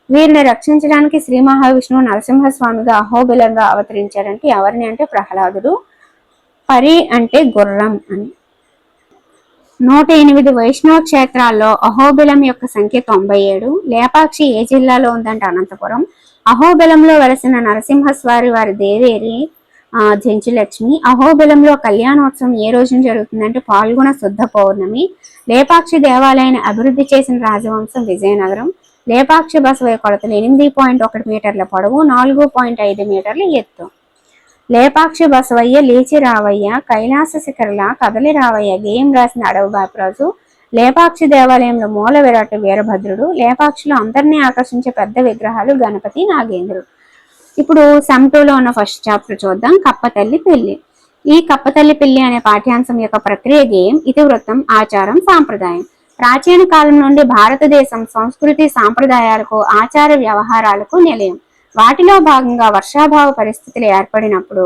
వీరిని రక్షించడానికి శ్రీ మహావిష్ణువు నరసింహస్వామిగా అహోబిలంగా అవతరించారంటే ఎవరిని అంటే ప్రహ్లాదుడు. పరి అంటే గుర్రం అని. 108 వైష్ణవ క్షేత్రాల్లో అహోబిలం యొక్క సంఖ్య 97. లేపాక్షి ఏ జిల్లాలో ఉందంటే అనంతపురం. అహోబిలంలో వెలసిన నరసింహస్వామి వారి దేవేరి జంచిలక్ష్మి. అహోబిలంలో కళ్యాణోత్సవం ఏ రోజున జరుగుతుందంటే పాల్గొన శుద్ధ పౌర్ణమి. లేపాక్షి దేవాలయాన్ని అభివృద్ధి చేసిన రాజవంశం విజయనగరం. లేపాక్షి బసవయ్య కొలతలు 8.1 మీటర్ల పొడవు, 4.5 మీటర్ల ఎత్తు. లేపాక్షి బసవయ్య లేచి రావయ్య, కైలాస శిఖరల కదలి రావయ్య గేయం రాసిన అడవి బాపరాజు. లేపాక్షి దేవాలయంలో మూల విరాట్ వీరభద్రుడు. లేపాక్షిలో అందరినీ ఆకర్షించే పెద్ద విగ్రహాలు గణపతి, నాగేంద్రుడు. ఇప్పుడు సెమ్2లో ఉన్న ఫస్ట్ చాప్టర్ చూద్దాం. కప్పతల్లి పెళ్లి. ఈ కప్పతల్లి పెళ్లి అనే పాఠ్యాంశం యొక్క ప్రక్రియ గేయం, ఇతివృత్తం, ఆచారం, సాంప్రదాయం. ప్రాచీన కాలం నుండి భారతదేశం సంస్కృతి సాంప్రదాయాలకు, ఆచార వ్యవహారాలకు నిలయం. వాటిలో భాగంగా వర్షాభావ పరిస్థితులు ఏర్పడినప్పుడు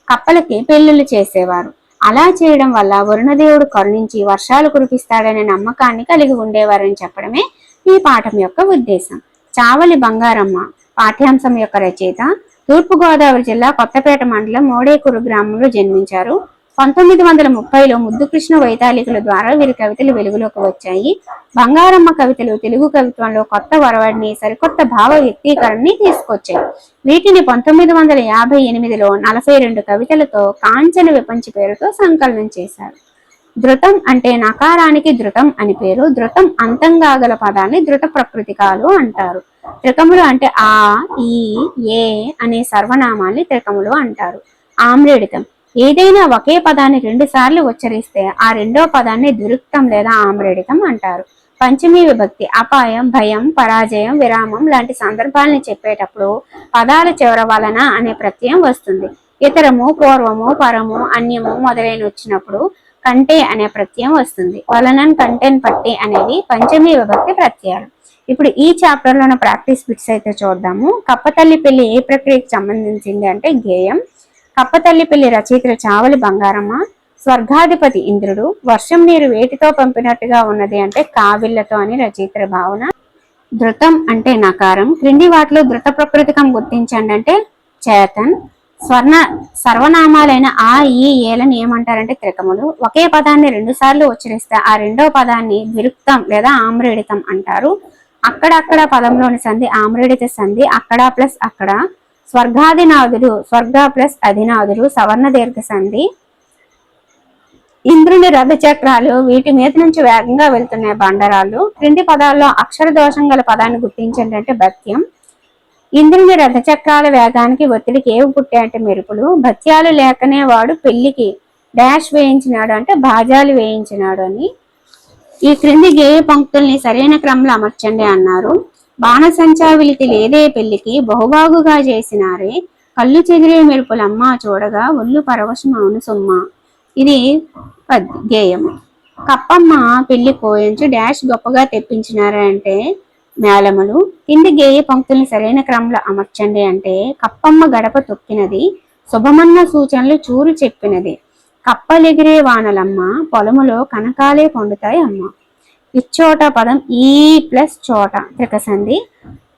కప్పలకి పెళ్లిళ్ళు చేసేవారు. అలా చేయడం వల్ల వరుణదేవుడు కరుణించి వర్షాలు కురిపిస్తాడనే నమ్మకాన్ని కలిగి ఉండేవారని చెప్పడమే ఈ పాఠం యొక్క ఉద్దేశం. చావలి బంగారమ్మ పాఠ్యాంశం యొక్క రచయిత. తూర్పుగోదావరి జిల్లా కొత్తపేట మండలం మోడేకూరు గ్రామంలో జన్మించారు. 1930లో ముద్దుకృష్ణ వైతాళికుల ద్వారా వీరి కవితలు వెలుగులోకి వచ్చాయి. బంగారమ్మ కవితలు తెలుగు కవిత్వంలో కొత్త వరవడిని, సరికొత్త భావ వ్యక్తీకరణని తీసుకొచ్చాయి. వీటిని 1958లో 42 కవితలతో కాంచన విపంచి పేరుతో సంకలనం చేశారు. ధృతం అంటే నకారానికి ధృతం అని పేరు. ధృతం అంతం కాగల పదాన్ని ధృత ప్రకృతికాలు అంటారు. త్రికములు అంటే ఆ, ఈ, ఏ అనే సర్వనామాల్ని త్రికములు అంటారు. ఆమ్రేడితం ఏదైనా ఒకే పదాన్ని 2 సార్లు ఉచ్చరిస్తే ఆ రెండో పదాన్ని ద్విరుక్తం లేదా ఆమ్రేడితం అంటారు. పంచమీ విభక్తి అపాయం, భయం, పరాజయం, విరామం లాంటి సందర్భాలను చెప్పేటప్పుడు పదాల చివర వలన అనే ప్రత్యయం వస్తుంది. ఇతరము, పూర్వము, పరము, అన్యము మొదలైన వచ్చినప్పుడు కంటే అనే ప్రత్యయం వస్తుంది. వలనన్, కంటెన్, పట్టి అనేవి పంచమీ విభక్తి ప్రత్యయాలు. ఇప్పుడు ఈ చాప్టర్ లోని ప్రాక్టీస్ బిట్స్ అయితే చూద్దాము. కప్పతల్లి పెళ్లి ఏ ప్రక్రియకి సంబంధించింది అంటే గేయం. కప్పతల్లి పెళ్లి రచయిత్రి చావలి బంగారమ్మ. స్వర్గాధిపతి ఇంద్రుడు. వర్షం నీరు వేటితో పంపినట్టుగా ఉన్నది అంటే కావిళ్లతో అని రచయిత్రి భావన. ధృతం అంటే నకారం. క్రింది వాటిలో ధృత ప్రకృతికం గుర్తించండి అంటే చేతన్. సర్వనామాలైన ఆ, ఈ, ఏలను ఏమంటారంటే త్రికములు. ఒకే పదాన్ని 2 సార్లు ఉచ్చరిస్తే ఆ రెండో పదాన్ని ద్విరుక్తం లేదా ఆమ్రేడితం అంటారు. అక్కడక్కడ పదంలోని సంధి ఆమ్రేడిత సంధి. అక్కడ ప్లస్ అక్కడ. స్వర్గాధినాథుడు, స్వర్గ ప్లస్ అధినాథుడు సవర్ణ దీర్ఘ సంధి. ఇంద్రుని రథ చక్రాలు, వీటి మీద నుంచి వేగంగా వెళ్తున్నాయి బండరాళ్ళు. క్రింది పదాల్లో అక్షర దోషం గల పదాన్ని గుర్తించండి అంటే భత్యం. ఇంద్రుని రథచక్రాల వేగానికి ఒత్తిడికి ఏవి పుట్టాయంటే మెరుపులు. భత్యాలు లేకనే వాడు పెళ్లికి డాష్ వేయించినాడు అంటే భాజాలు వేయించినాడు అని. ఈ క్రింది గేయ పంక్తుల్ని సరైన క్రమంలో అమర్చండి అన్నారు. బాణసంచా విలితి లేదే పెళ్లికి బహుబాగుగా చేసినారే, కళ్ళు చెదిరే మెరుపులమ్మ చూడగా ఒళ్ళు పరవశమవును సుమ్మ. ఇది గేయం. కప్పమ్మ పెళ్లి కోయించు డాష్ గొప్పగా తెప్పించినారే అంటే మేళములు. కింది గేయ పంక్తుల్ని సరైన క్రమంలో అమర్చండి అంటే కప్పమ్మ గడప తొక్కినది, శుభమన్న సూచనలు చూరు చెప్పినది, కప్పలెగిరే వానలమ్మ, పొలములో కనకాలే పండుతాయి అమ్మ. ఇచ్చోట పదం ఈ ప్లస్ చోట త్రికసంధి.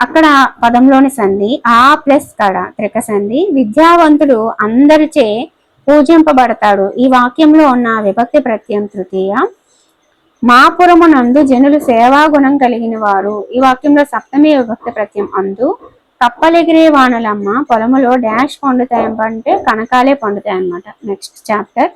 అక్కడ పదంలోని సంధి ఆ ప్లస్ కడ త్రికసంధి. విద్యావంతుడు అందరిచే పూజింపబడతాడు. ఈ వాక్యంలో ఉన్న విభక్తి ప్రత్యయం తృతీయ. మాపురమునందు జనులు సేవాగుణం కలిగిన వారు. ఈ వాక్యంలో సప్తమి విభక్తి ప్రత్యయం అందు. కప్పలెగిరే వానలమ్మ, పొలములో డాష్ పండుతాయంటే కనకాలే పండుతాయి అన్నమాట. Next chapter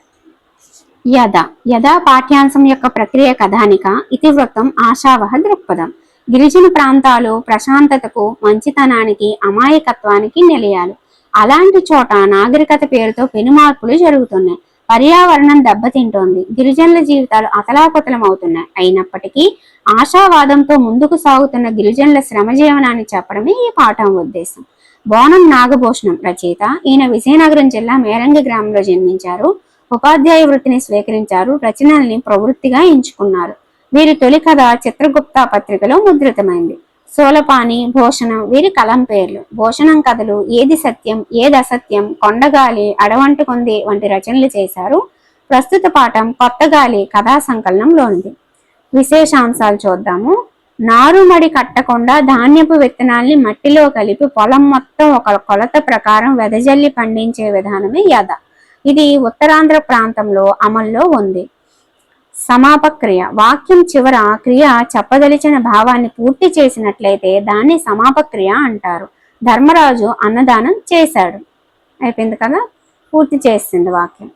యథ. యథ పాఠ్యాంశం యొక్క ప్రక్రియ కథానిక. ఇతివృత్తం ఆశావహ దృక్పథం. గిరిజన ప్రాంతాలు ప్రశాంతతకు, మంచితనానికి, అమాయకత్వానికి నిలయాలు. అలాంటి చోట నాగరికత పేరుతో పెనుమార్పులు జరుగుతున్నాయి. పర్యావరణం దెబ్బతింటోంది. గిరిజనుల జీవితాలు అతలాకుతలం అవుతున్నాయి. అయినప్పటికీ ఆశావాదంతో ముందుకు సాగుతున్న గిరిజనుల శ్రమజీవనాన్ని చెప్పడమే ఈ పాఠం ఉద్దేశం. బోనం నాగభూషణం రచయిత. ఈయన విజయనగరం జిల్లా మేరంగి గ్రామంలో జన్మించారు. ఉపాధ్యాయ వృత్తిని స్వీకరించారు. రచనల్ని ప్రవృత్తిగా ఎంచుకున్నారు. వీరి తొలి కథ చిత్రగుప్త పత్రికలో ముద్రితమైంది. సోలపాని, భూషణం వీరి కలం పేర్లు. భూషణం కథలు ఏది సత్యం, ఏది అసత్యం, కొండగాలి, అడవంటుకుంది వంటి రచనలు చేశారు. ప్రస్తుత పాఠం కొత్తగాలి కథా సంకలనంలోనిది. విశేషాంశాలు చూద్దాము. నారుమడి కట్టకుండా ధాన్యపు విత్తనాల్ని మట్టిలో కలిపి పొలం మొత్తం ఒక కొలత ప్రకారం వెదజల్లి పండించే విధానమే యథ. ఇది ఉత్తరాంధ్ర ప్రాంతంలో అమల్లో ఉంది. సమాపక్రియ. వాక్యం చివర క్రియ చెప్పదలిచిన భావాన్ని పూర్తి చేసినట్లయితే దాన్ని సమాపక్రియ అంటారు. ధర్మరాజు అన్నదానం చేశాడు, అయిపోయింది కదా, పూర్తి చేసింది వాక్యం.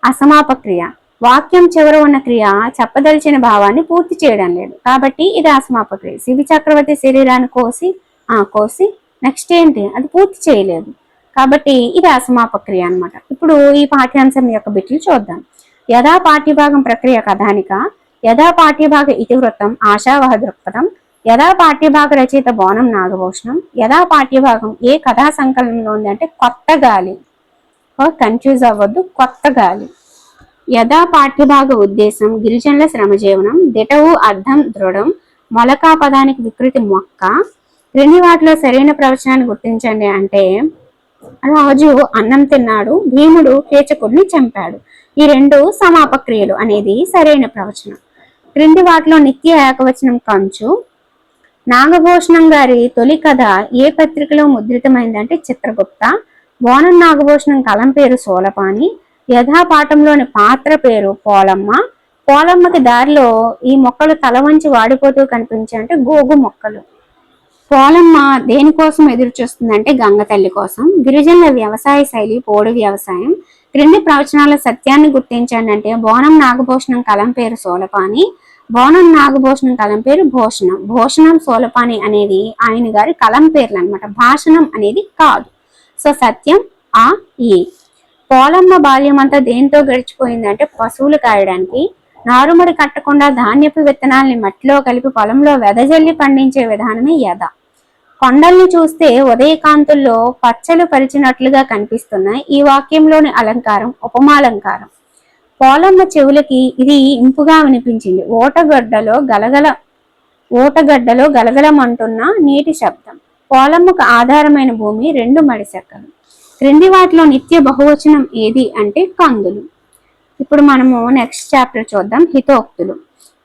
అసమాపక్రియ. వాక్యం చివర ఉన్న క్రియ చెప్పదలిచిన భావాన్ని పూర్తి చేయడం లేదు, కాబట్టి ఇది అసమాపక్రియ. శివి చక్రవర్తి శరీరాన్ని కోసి నెక్స్ట్ ఏంటి, అది పూర్తి చేయలేదు, కాబట్టి ఇది అసమాపక్రియ అన్నమాట. ఇప్పుడు ఈ పాఠ్యాంశం యొక్క బిట్లు చూద్దాం. యథా పాఠ్యభాగం ప్రక్రియ కథానిక. యథా పాఠ్యభాగ ఇతివృత్తం ఆశావహ దృక్పథం. యథా పాఠ్యభాగ రచయిత బోనం నాగభూషణం. యథా పాఠ్యభాగం ఏ కథా సంకలనంలో ఉంది అంటే కొత్త గాలి. కన్ఫ్యూజ్ అవ్వద్దు, కొత్త గాలి. యథా పాఠ్యభాగ ఉద్దేశం గిరిజనుల శ్రమజీవనం. దిటవు అర్థం దృఢం. మొలకా పదానికి వికృతి మొక్క. క్రింది వాటిలో సరైన ప్రవచనాన్ని గుర్తించండి అంటే రాజు అన్నం తిన్నాడు, భీముడు కీచకుడిని చంపాడు. ఈ రెండు సమాపక్రియలు అనేది సరైన ప్రవచనం. క్రింది వాటిలో నిత్య ఏకవచనం కంచు. నాగభూషణం గారి తొలి కథ ఏ పత్రికలో ముద్రితమైందంటే చిత్రగుప్త. బోనం నాగభూషణం కలం పేరు సోలపాని. యథాపాఠంలోని పాత్ర పేరు పోలమ్మ. పోలమ్మకి దారిలో ఈ మొక్కలు తల వంచి వాడిపోతూ కనిపించాయి అంటే గోగు మొక్కలు. పోలమ్మ దేనికోసం ఎదురు చూస్తుందంటే గంగ తల్లి కోసం. గిరిజనుల వ్యవసాయ శైలి పోడు వ్యవసాయం. క్రింది ప్రవచనాల సత్యాన్ని గుర్తించండి అంటే బోనం నాగభూషణం కలం పేరు సోలపాని, బోనం నాగభూషణం కలం పేరు భూషణం. భూషణం సోలపాని అనేది ఆయన గారి కలం పేర్లు అనమాట, భాషణం అనేది కాదు. సో సత్యం ఆ ఈ. పోలమ్మ బాల్యం అంతా దేంతో గడిచిపోయిందంటే పశువులు కాయడానికి. నారుమడి కట్టకుండా ధాన్యపు విత్తనాల్ని మట్టిలో కలిపి పొలంలో వెదజల్లి పండించే విధానమే యథ. కొండల్ని చూస్తే ఉదయకాంతుల్లో పచ్చలు పరిచినట్లుగా కనిపిస్తున్నాయి. ఈ వాక్యంలోని అలంకారం ఉపమాలంకారం. పోలమ్మ చెవులకి ఇది ఇంపుగా వినిపించింది. ఓటగడ్డలో గలగలమంటున్న నీటి శబ్దం. పోలమ్మకు ఆధారమైన భూమి 2 మడిసెక్కలు. క్రింది వాటిలో నిత్య బహువచనం ఏది అంటే కందులు. ఇప్పుడు మనము నెక్స్ట్ చాప్టర్ చూద్దాం. హితోక్తులు.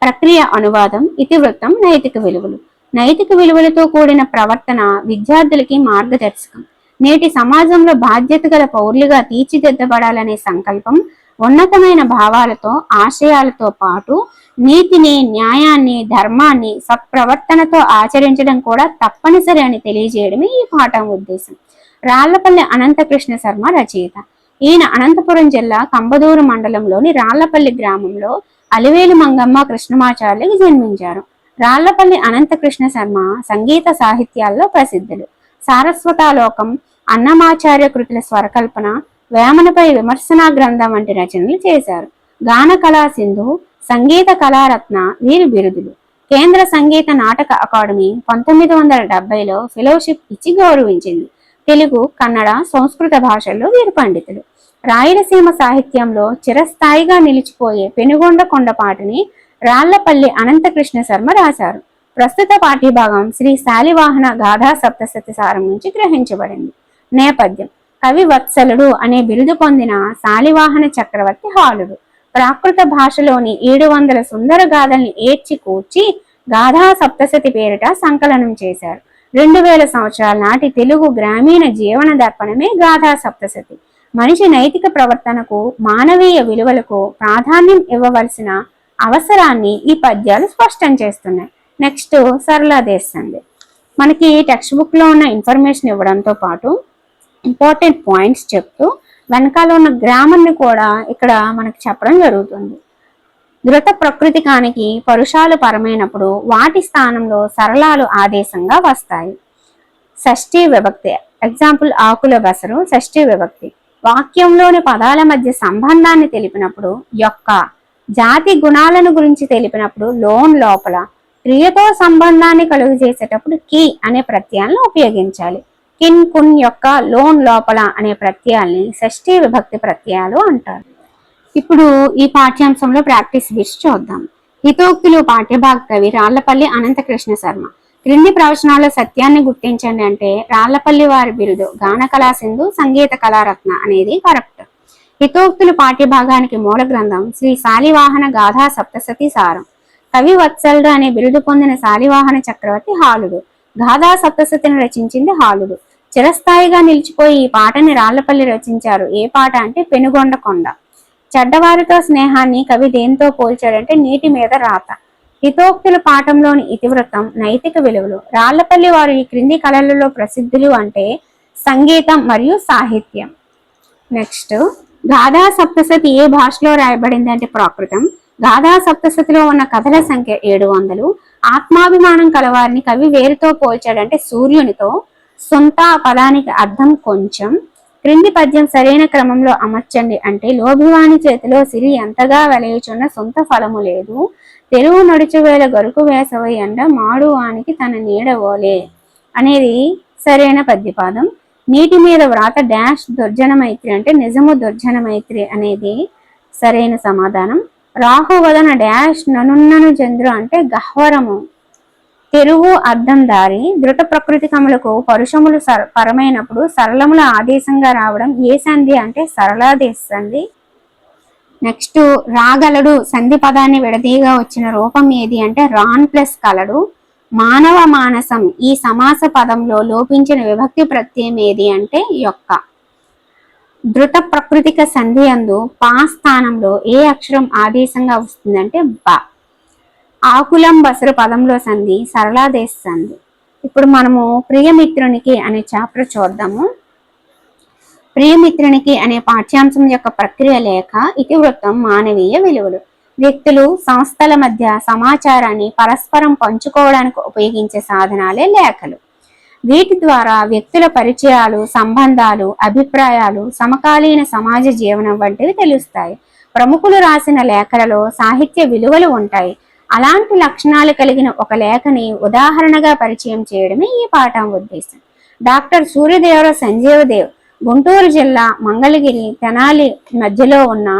ప్రక్రియ అనువాదం. ఇతివృత్తం నైతిక విలువలు. నైతిక విలువలతో కూడిన ప్రవర్తన విద్యార్థులకి మార్గదర్శకం. నేటి సమాజంలో బాధ్యత గల పౌరులుగా తీర్చిదిద్దబడాలనే సంకల్పం ఉన్నతమైన భావాలతో ఆశయాలతో పాటు నీతిని, న్యాయాన్ని, ధర్మాన్ని సత్ప్రవర్తనతో ఆచరించడం కూడా తప్పనిసరి అని తెలియజేయడమే ఈ పాఠం ఉద్దేశం. రాళ్లపల్లి అనంతకృష్ణ శర్మ రచయిత. ఈయన అనంతపురం జిల్లా కంబదూరు మండలంలోని రాళ్లపల్లి గ్రామంలో అలివేలు మంగమ్మ కృష్ణమాచార్యులకు జన్మించారు. రాళ్లపల్లి అనంతకృష్ణ శర్మ సంగీత సాహిత్యాల్లో ప్రసిద్ధులు. సారస్వతాలోకం, అన్నమాచార్య కృతుల స్వరకల్పన, వేమనపై విమర్శనా గ్రంథం వంటి రచనలు చేశారు. గాన కళా సింధు, సంగీత కళారత్న వీరి బిరుదులు. కేంద్ర సంగీత నాటక అకాడమీ 1970లో ఫెలోషిప్ ఇచ్చి గౌరవించింది. తెలుగు, కన్నడ, సంస్కృత భాషల్లో వీరు పండితులు. రాయలసీమ సాహిత్యంలో చిరస్థాయిగా నిలిచిపోయే పెనుగొండ కొండపాటిని రాళ్లపల్లి అనంతకృష్ణ శర్మ రాశారు. ప్రస్తుత పాఠ్యభాగం శ్రీ శాలివాహన గాథా సప్తశతి సారం నుంచి గ్రహించబడింది. నేపథ్యం. కవి వత్సలుడు అనే బిరుదు పొందిన శాలివాహన చక్రవర్తి హాలుడు ప్రాకృత భాషలోని 700 సుందర గాథల్ని ఏర్చి కూర్చి గాథా సప్తశతి పేరిట సంకలనం చేశారు. 2000 సంవత్సరాల నాటి తెలుగు గ్రామీణ జీవన దర్పణమే గాథా సప్తశతి. మనిషి నైతిక ప్రవర్తనకు, మానవీయ విలువలకు ప్రాధాన్యం ఇవ్వవలసిన అవసరాన్ని ఈ పద్యాలు స్పష్టం చేస్తున్నాయి. నెక్స్ట్ సరళా దేశంది. మనకి టెక్స్ట్ బుక్ లో ఉన్న ఇన్ఫర్మేషన్ ఇవ్వడంతో పాటు ఇంపార్టెంట్ పాయింట్స్ చెప్తూ వెనకాల ఉన్న గ్రామర్ని కూడా ఇక్కడ మనకి చెప్పడం జరుగుతుంది. ధృత ప్రకృతికానికి పరుషాలు పరమైనప్పుడు వాటి స్థానంలో సరళాలు ఆదేశంగా వస్తాయి. షష్ఠీ విభక్తి. ఎగ్జాంపుల్ ఆకుల బసరు షష్ఠీ విభక్తి. వాక్యంలోని పదాల మధ్య సంబంధాన్ని తెలిపినప్పుడు యొక్క, జాతి గుణాలను గురించి తెలిపినప్పుడు లోన్ లోపల, క్రియతో సంబంధాన్ని కలుగు చేసేటప్పుడు కి అనే ప్రత్యయాలను ఉపయోగించాలి. కిన్, కున్ యొక్క లోన్ లోపల అనే ప్రత్యయాల్ని షష్ఠీ విభక్తి ప్రత్యయాలు అంటారు. ఇప్పుడు ఈ పాఠ్యాంశంలో ప్రాక్టీస్ బిట్స్ చూద్దాం. హితోక్తులు పాఠ్యభాగ కవి రాళ్లపల్లి అనంతకృష్ణ శర్మ. క్రింది ప్రవచనాల సత్యాన్ని గుర్తించండి అంటే రాళ్లపల్లి వారి బిరుదు గాన కళా సింధు, సంగీత కళారత్న అనేది కరెక్ట్. హితోక్తులు పాఠ్యభాగానికి మూల గ్రంథం శ్రీ శాలివాహన గాథా సప్తశతి సారం. కవి వత్సలుడు అనే బిరుదు పొందిన శాలివాహన చక్రవర్తి హాలుడు. గాథా సప్తశతిని రచించింది హాలుడు. చిరస్థాయిగా నిలిచిపోయి ఈ పాటని రాళ్లపల్లి రచించారు. ఏ పాట అంటే పెనుగొండ కొండ. చెడ్డవారితో స్నేహాన్ని కవి దేంతో పోల్చాడంటే నీటి మీద రాత. హితోక్తుల పాఠంలోని ఇతివృత్తం నైతిక విలువలు. రాళ్లపల్లి వారు ఈ క్రింది కళలలో ప్రసిద్ధులు అంటే సంగీతం మరియు సాహిత్యం. నెక్స్ట్ గాథా సప్తశతి ఏ భాషలో రాయబడింది అంటే ప్రాకృతం. గాథా సప్తశతిలో ఉన్న కథల సంఖ్య 700. ఆత్మాభిమానం కలవారిని కవి వేరుతో పోల్చాడంటే సూర్యునితో. సొంత పదానికి అర్థం కొంచెం. క్రింది పద్యం సరైన క్రమంలో అమర్చండి అంటే లోభివాని చేతిలో సిరి ఎంతగా వెలయుచున్న సొంత ఫలము లేదు, తెరువు నడుచువేళ గరుకు వేసవై ఎండ మాడు వానికి తన నీడవోలే అనేది సరైన పద్యపాదం. నీటి మీద వ్రాత డాష్ దుర్జన మైత్రి అంటే నిజము దుర్జన మైత్రి అనేది సరైన సమాధానం. రాహువదన డాష్ ననున్నను చంద్రు అంటే గహ్వరము. తెరువు అద్దం దారి. ధృత ప్రకృతికములకు పరుషములు పరమైనప్పుడు సరళముల ఆదేశంగా రావడం ఏ సంధి అంటే సరళాదేశ సంధి. నెక్స్ట్ రాగలడు సంధి పదాన్ని విడదీగా వచ్చిన రూపం ఏది అంటే రాన్ ప్లస్ కలడు. మానవ మానసం ఈ సమాస పదంలో లోపించిన విభక్తి ప్రత్యయం ఏది అంటే యొక్క. ధృత ప్రకృతిక సంధి అందు పా స్థానంలో ఏ అక్షరం ఆదేశంగా వస్తుందంటే బ. ఆకులం బసరు పదంలో సంధి సరళాదేశ సంధి. ఇప్పుడు మనము ప్రియమిత్రునికి అనే చాప్టర్ చూద్దాము. ప్రియమిత్రునికి అనే పాఠ్యాంశం యొక్క ప్రక్రియ లేఖ ఇతివృత్తం మానవీయ విలువలు. వ్యక్తులు, సంస్థల మధ్య సమాచారాన్ని పరస్పరం పంచుకోవడానికి ఉపయోగించే సాధనాలే లేఖలు. వీటి ద్వారా వ్యక్తుల పరిచయాలు, సంబంధాలు, అభిప్రాయాలు, సమకాలీన సమాజ జీవనం వంటివి తెలుస్తాయి. ప్రముఖులు రాసిన లేఖలలో సాహిత్య విలువలు ఉంటాయి. అలాంటి లక్షణాలు కలిగిన ఒక లేఖని ఉదాహరణగా పరిచయం చేయడమే ఈ పాఠం ఉద్దేశం. డాక్టర్ సూర్యదేవర సంజీవదేవ్ గుంటూరు జిల్లా మంగళగిరి, తెనాలి మధ్యలో ఉన్న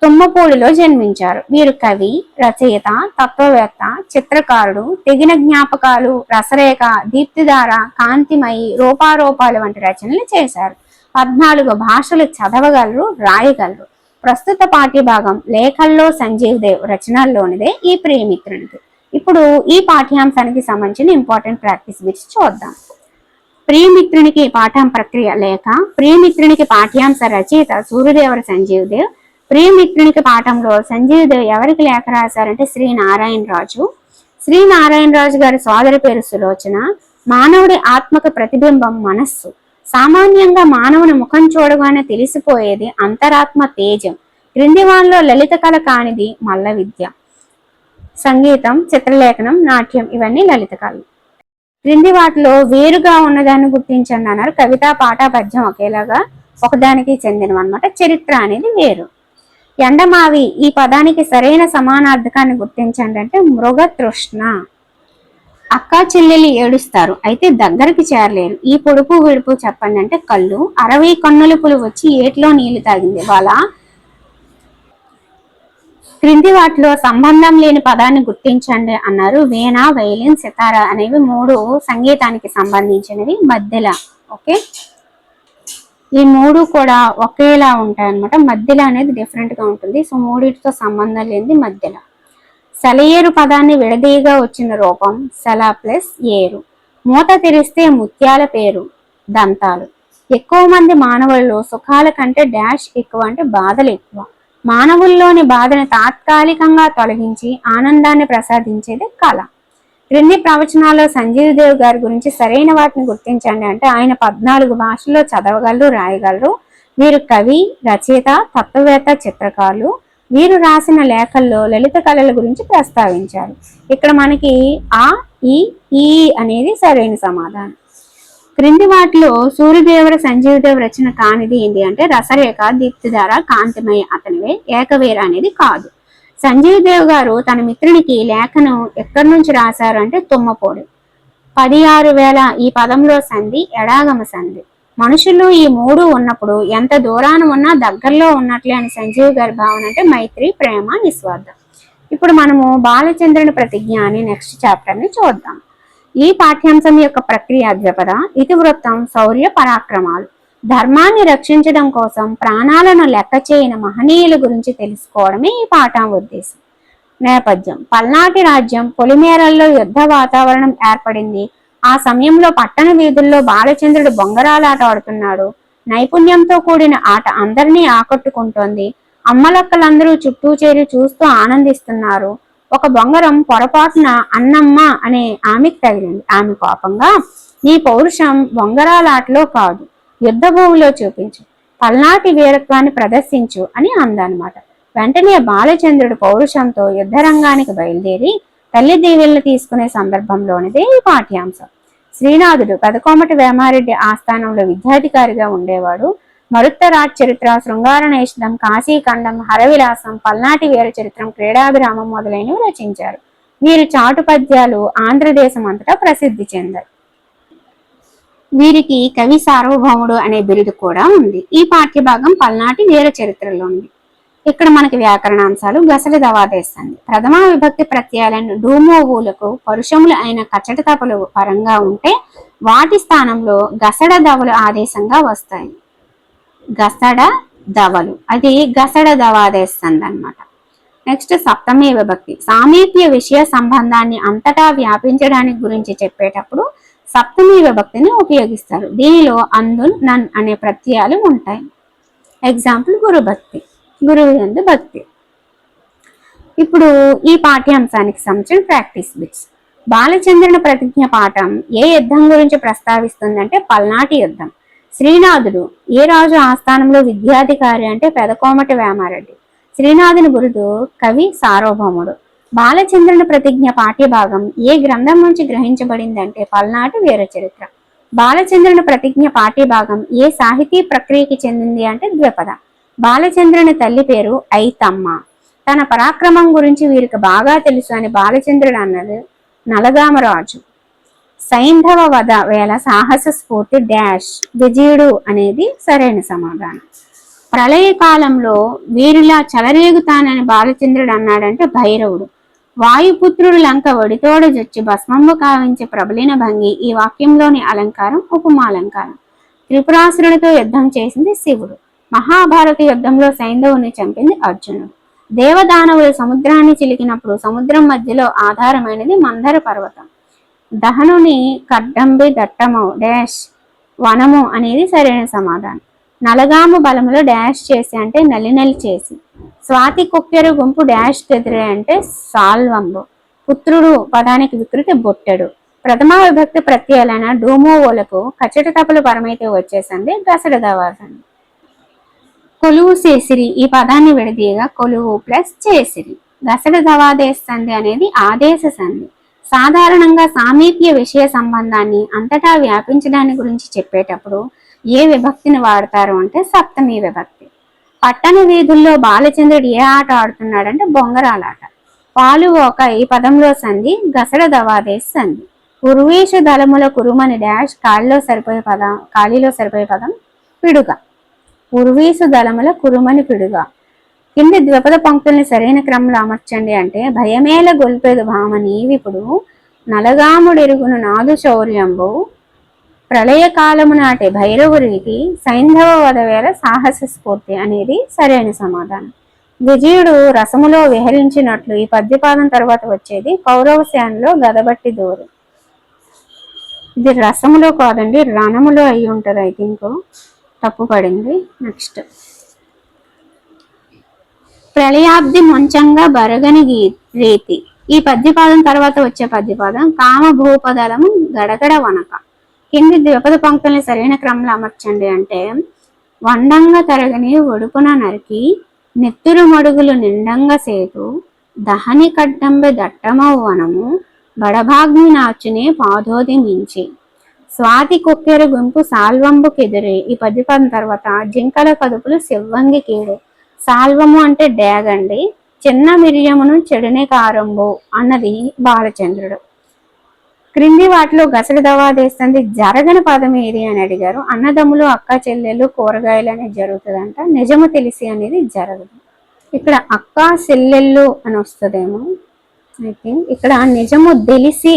తుమ్మపూడిలో జన్మించారు. వీరు కవి, రచయిత, తత్వవేత్త, చిత్రకారుడు. తెగిన జ్ఞాపకాలు, రసరేఖ, దీప్తిధార, కాంతిమయి, రూపారూపాలు వంటి రచనలు చేశారు. 14 భాషలు చదవగలరు, రాయగలరు. ప్రస్తుత పాఠ్యభాగం లేఖల్లో సంజీవ్ దేవ్ రచనల్లోనిదే ఈ ప్రియమిత్రునికి. ఇప్పుడు ఈ పాఠ్యాంశానికి సంబంధించిన ఇంపార్టెంట్ ప్రాక్టీస్ బిట్స్ చూద్దాం. ప్రియమిత్రునికి పాఠం ప్రక్రియ లేఖ. ప్రియమిత్రునికి పాఠ్యాంశ రచయిత సూర్యదేవర సంజీవ్ దేవ్. ప్రియమిత్రునికి పాఠంలో సంజీవ్ దేవ్ ఎవరికి లేఖ రాశారంటే శ్రీనారాయణరాజు. శ్రీనారాయణరాజు గారి సోదరి పేరు సులోచన. మానవుడి ఆత్మక ప్రతిబింబం మనస్సు. సామాన్యంగా మానవుని ముఖం చూడగానే తెలిసిపోయేది అంతరాత్మ తేజం. క్రింది వానిలో లలిత కళ కానిది మల్ల విద్య. సంగీతం, చిత్రలేఖనం, నాట్యం ఇవన్నీ లలిత కళలు. క్రింది వాటిలో వేరుగా ఉన్నదాన్ని గుర్తించండి అన్నారు. కవిత, పాట, పద్యం ఒకేలాగా ఒకదానికి చెందినవి అన్నమాట. చరిత్ర అనేది వేరు. ఎండమావి ఈ పదానికి సరైన సమానార్థకాన్ని గుర్తించండి అంటే మృగతృష్ణ. అక్క చెల్లెలు ఏడుస్తారు, అయితే దగ్గరికి చేరలేరు, ఈ పొడుపు విడుపు చెప్పండి అంటే కళ్ళు. 60 కన్నులుపులు వచ్చి ఏట్లో నీళ్లు తాగింది వాళ్ళ. క్రింది వాటిలో సంబంధం లేని పదాన్ని గుర్తించండి అన్నారు. వీణ, వైలిన్, సితార అనేవి 3 సంగీతానికి సంబంధించినవి. మధ్యల ఓకే, ఈ 3 కూడా ఒకేలా ఉంటాయి అన్నమాట. మధ్యల అనేది డిఫరెంట్ గా ఉంటుంది. సో 3టితో సంబంధం లేనిది మధ్యల. సెలయేరు పదాన్ని విడదీయగా వచ్చిన రూపం సెల ప్లస్ ఏరు. మూత తెరిస్తే ముత్యాల పేరు దంతాలు. ఎక్కువ మంది మానవుల్లో సుఖాల కంటే డాష్ ఎక్కువ అంటే బాధలు ఎక్కువ. మానవుల్లోని బాధని తాత్కాలికంగా తొలగించి ఆనందాన్ని ప్రసాదించేది కళ. క్రింది ప్రవచనాల్లో సంజీవ్ దేవ్ గారి గురించి సరైన వాటిని గుర్తించండి అంటే ఆయన 14 భాషల్లో చదవగలరు, రాయగలరు. వీరు కవి, రచయిత, తత్వవేత్త, చిత్రకారులు. వీరు రాసిన లేఖల్లో లలిత కళల గురించి ప్రస్తావించారు. ఇక్కడ మనకి ఆ, ఈ అనేది సరైన సమాధానం. క్రింది వాటిలో సూర్యదేవర సంజీవ్ దేవ్ రచన కానిది ఏంటి అంటే రసరేఖ, దీప్తిధార, కాంతిమయ అతనివే. ఏకవీర అనేది కాదు. సంజీవ్ దేవ్ గారు తన మిత్రునికి లేఖను ఎక్కడి నుంచి రాశారు అంటే తుమ్మపూడి. 16,000 ఈ పదంలో సంధి ఎడాగమ సంధి. మనుషులు ఈ 3 ఉన్నప్పుడు ఎంత దూరాన ఉన్నా దగ్గరలో ఉన్నట్లే అని సంజీవ్ గారి భావన. అంటే మైత్రి, ప్రేమ, నిస్వార్థం. ఇప్పుడు మనము బాలచంద్రుని ప్రతిజ్ఞ అని నెక్స్ట్ చాప్టర్ ని చూద్దాం. ఈ పాఠ్యాంశం యొక్క ప్రక్రియ ద్విపద. ఇతివృత్తం శౌర్య పరాక్రమాలు. ధర్మాన్ని రక్షించడం కోసం ప్రాణాలను లెక్క చేయని మహనీయుల గురించి తెలుసుకోవడమే ఈ పాఠం ఉద్దేశం. నేపథ్యం: పల్నాటి రాజ్యం పొలిమేరల్లో యుద్ధ వాతావరణం ఏర్పడింది. ఆ సమయంలో పట్టణ వీధుల్లో బాలచంద్రుడు బొంగరాలాట ఆడుతున్నాడు. నైపుణ్యంతో కూడిన ఆట అందరినీ ఆకట్టుకుంటోంది. అమ్మలక్కలందరూ చుట్టూ చేరి చూస్తూ ఆనందిస్తున్నారు. ఒక బొంగరం పొరపాటున అన్నమ్మ అనే ఆమెకు తగిలింది. ఆమె కోపంగా, నీ పౌరుషం బొంగరాలాటలో కాదు, యుద్ధ భూమిలో చూపించు, పల్నాటి వీరత్వాన్ని ప్రదర్శించు అని అందనమాట. వెంటనే బాలచంద్రుడు పౌరుషంతో యుద్ధరంగానికి బయలుదేరి తల్లి దీవెలను తీసుకునే సందర్భంలోనిదే ఈ పాఠ్యాంశం. శ్రీనాథుడు పెదకోమటి వేమారెడ్డి ఆస్థానంలో విద్యాధికారిగా ఉండేవాడు. మరుత్తరాజ్ చరిత్ర, శృంగార నేషదం, కాశీఖండం, హరవిలాసం, పల్నాటి వీర చరిత్రం, క్రీడాభిరామం మొదలైనవి రచించారు. వీరి చాటు పద్యాలు ఆంధ్రదేశం అంతటా ప్రసిద్ధి చెందాయి. వీరికి కవి సార్వభౌముడు అనే బిరుదు కూడా ఉంది. ఈ పాఠ్యభాగం పల్నాటి వీర చరిత్రలోనిది. ఇక్కడ మనకి వ్యాకరణాంశాలు. గసల దవాదేశండి. ప్రథమ విభక్తి ప్రత్యయాలను డూమోవులకు పరుషములు అయిన కచ్చట తపలు పరంగా ఉంటే వాటి స్థానంలో గసడ దవలు ఆదేశంగా వస్తాయి. గసడ దవలు, అది గసడ దవాదేశంది అన్నమాట. నెక్స్ట్ సప్తమి విభక్తి. సామీప్య విషయ సంబంధాన్ని అంతటా వ్యాపించడానికి గురించి చెప్పేటప్పుడు సప్తమి విభక్తిని ఉపయోగిస్తారు. దీనిలో అందున్, నన్ అనే ప్రత్యయాలు ఉంటాయి. ఎగ్జాంపుల్ గురుభక్తి, గురువు యందు భక్తి. ఇప్పుడు ఈ పాఠ్యాంశానికి సంబంధించిన ప్రాక్టీస్ బిట్స్. బాలచంద్రుని ప్రతిజ్ఞ పాఠం ఏ యుద్ధం గురించి ప్రస్తావిస్తుందంటే పల్నాటి యుద్ధం. శ్రీనాథుడు ఏ రాజు ఆస్థానంలో విద్యాధికారి అంటే పెదకోమటి వేమారెడ్డి. శ్రీనాథుని బిరుదు కవి సార్వభౌముడు. బాలచంద్రుని ప్రతిజ్ఞ పాఠ్యభాగం ఏ గ్రంథం నుంచి గ్రహించబడిందంటే పల్నాటి వీర చరిత్ర. బాలచంద్రుని ప్రతిజ్ఞ పాఠ్యభాగం ఏ సాహితీ ప్రక్రియకి చెందింది అంటే ద్విపద. బాలచంద్రుని తల్లి పేరు ఐతమ్మ. తన పరాక్రమం గురించి వీరికి బాగా తెలుసు అని బాలచంద్రుడు అన్నది నలగామరాజు. సైంధవ వధ వేళ సాహస స్ఫూర్తి డాష్ విజయుడు అనేది సరైన సమాధానం. ప్రళయకాలంలో వీరిలా చెలరేగుతానని బాలచంద్రుడు అన్నాడంటే భైరవుడు. వాయుపుత్రుడు లంక ఒడితోడ జొచ్చి భస్మంబు కావించే ప్రబలిన భంగి ఈ వాక్యంలోని అలంకారం ఉపమాలంకారం. త్రిపురాసురుడితో యుద్ధం చేసింది శివుడు. మహాభారత యుద్ధంలో సైంధవుని చంపింది అర్జునుడు. దేవదానవులు సముద్రాన్ని చిలికినప్పుడు సముద్రం మధ్యలో ఆధారమైనది మందర పర్వతం. దహనుని కడ్డంబి దట్టము డాష్ వనము అనేది సరైన సమాధానం. నలగాము బలములో డాష్ చేసి అంటే నలినలి చేసి. స్వాతి కుక్కెరు గుంపు డాష్ తెదిరే అంటే సాల్వంబు. పుత్రుడు పదానికి వికృతి బొట్టెడు. ప్రథమ విభక్తి ప్రత్యయాలైన డోమోవోలకు కచట తపలు పరమైతే వచ్చేసింది గసడ దవాసండి. కొలువు చేసిరి ఈ పదాన్ని విడదీయగా కొలువు ప్లస్ చేసిరి. గసడ దవాదేశంది అనేది ఆదేశ సంధి. సాధారణంగా సామీప్య విషయ సంబంధాన్ని అంతటా వ్యాపించడాన్ని గురించి చెప్పేటప్పుడు ఏ విభక్తిని వాడతారు అంటే సప్తమి విభక్తి. పట్టణ వీధుల్లో బాలచంద్రుడు ఏ ఆట ఆడుతున్నాడంటే బొంగరాలాట. పాలువోక ఈ పదంలో సంధి గసడ దవాదేశ సంధి. ఉర్వేష దళముల కురుమని డాష్ ఖాళీలో సరిపోయే పదం పిడుగ. ఉర్వీసు దళముల కురుమని పిడుగా. కింది ద్విపద పంక్తుల్ని సరైన క్రమంలో అమర్చండి అంటే భయమేల గొల్పేదు భామని విపుడు నలగాముడెరుగును నాదు శౌర్యంబు ప్రళయకాలము నాటి భైరవు రీతి సైంధవ వధవేళ సాహస స్ఫూర్తి అనేది సరైన సమాధానం. విజయుడు రసములో విహరించినట్లు ఈ పద్యపాదం తర్వాత వచ్చేది కౌరవ సేనలో గదబట్టి దూరు. ఇది రసములో కాదండి రణములో అయి ఉంటుంది. ఐ థింక్ తప్పు పడింది. నెక్స్ట్ ప్రళయాబ్ది మొంచంగా బరగని రీతి. ఈ పద్యపాదం తర్వాత వచ్చే పద్యపాదం కామ భూపదలము గడగడ వనక. కింది ద్విపద పంక్తుల్ని సరైన క్రమంలో అమర్చండి అంటే వండంగా తరగని ఒడుపున నరికి నెత్తురు మడుగులు నిండంగా సేతు దహని కడ్డంబె దట్టమౌ వనము బడభాగ్ని నాచునే పాదోది మించి. స్వాతి కుక్కెర గుంపు సాల్వంబు కెదిరే. ఈ పద్యపాదం తర్వాత జింకల కదుపులు శివ్వంగి కీడే. సాల్వము అంటే డ్యాగండి. చిన్న మిరియమును చెడునే కారంబు అన్నది బాలచంద్రుడు. క్రింది వాటిలో గసడ దవాదేస్తుంది జరగని పదం ఏది అని అడిగారు. అన్నదమ్ములు అక్క చెల్లెలు కూరగాయలు అనేది జరుగుతుందంట. నిజము తెలిసి అనేది జరగదు. ఇక్కడ అక్క చెల్లెళ్ళు అని వస్తుందేమో. ఐ థింక్ ఇక్కడ నిజము తెలిసి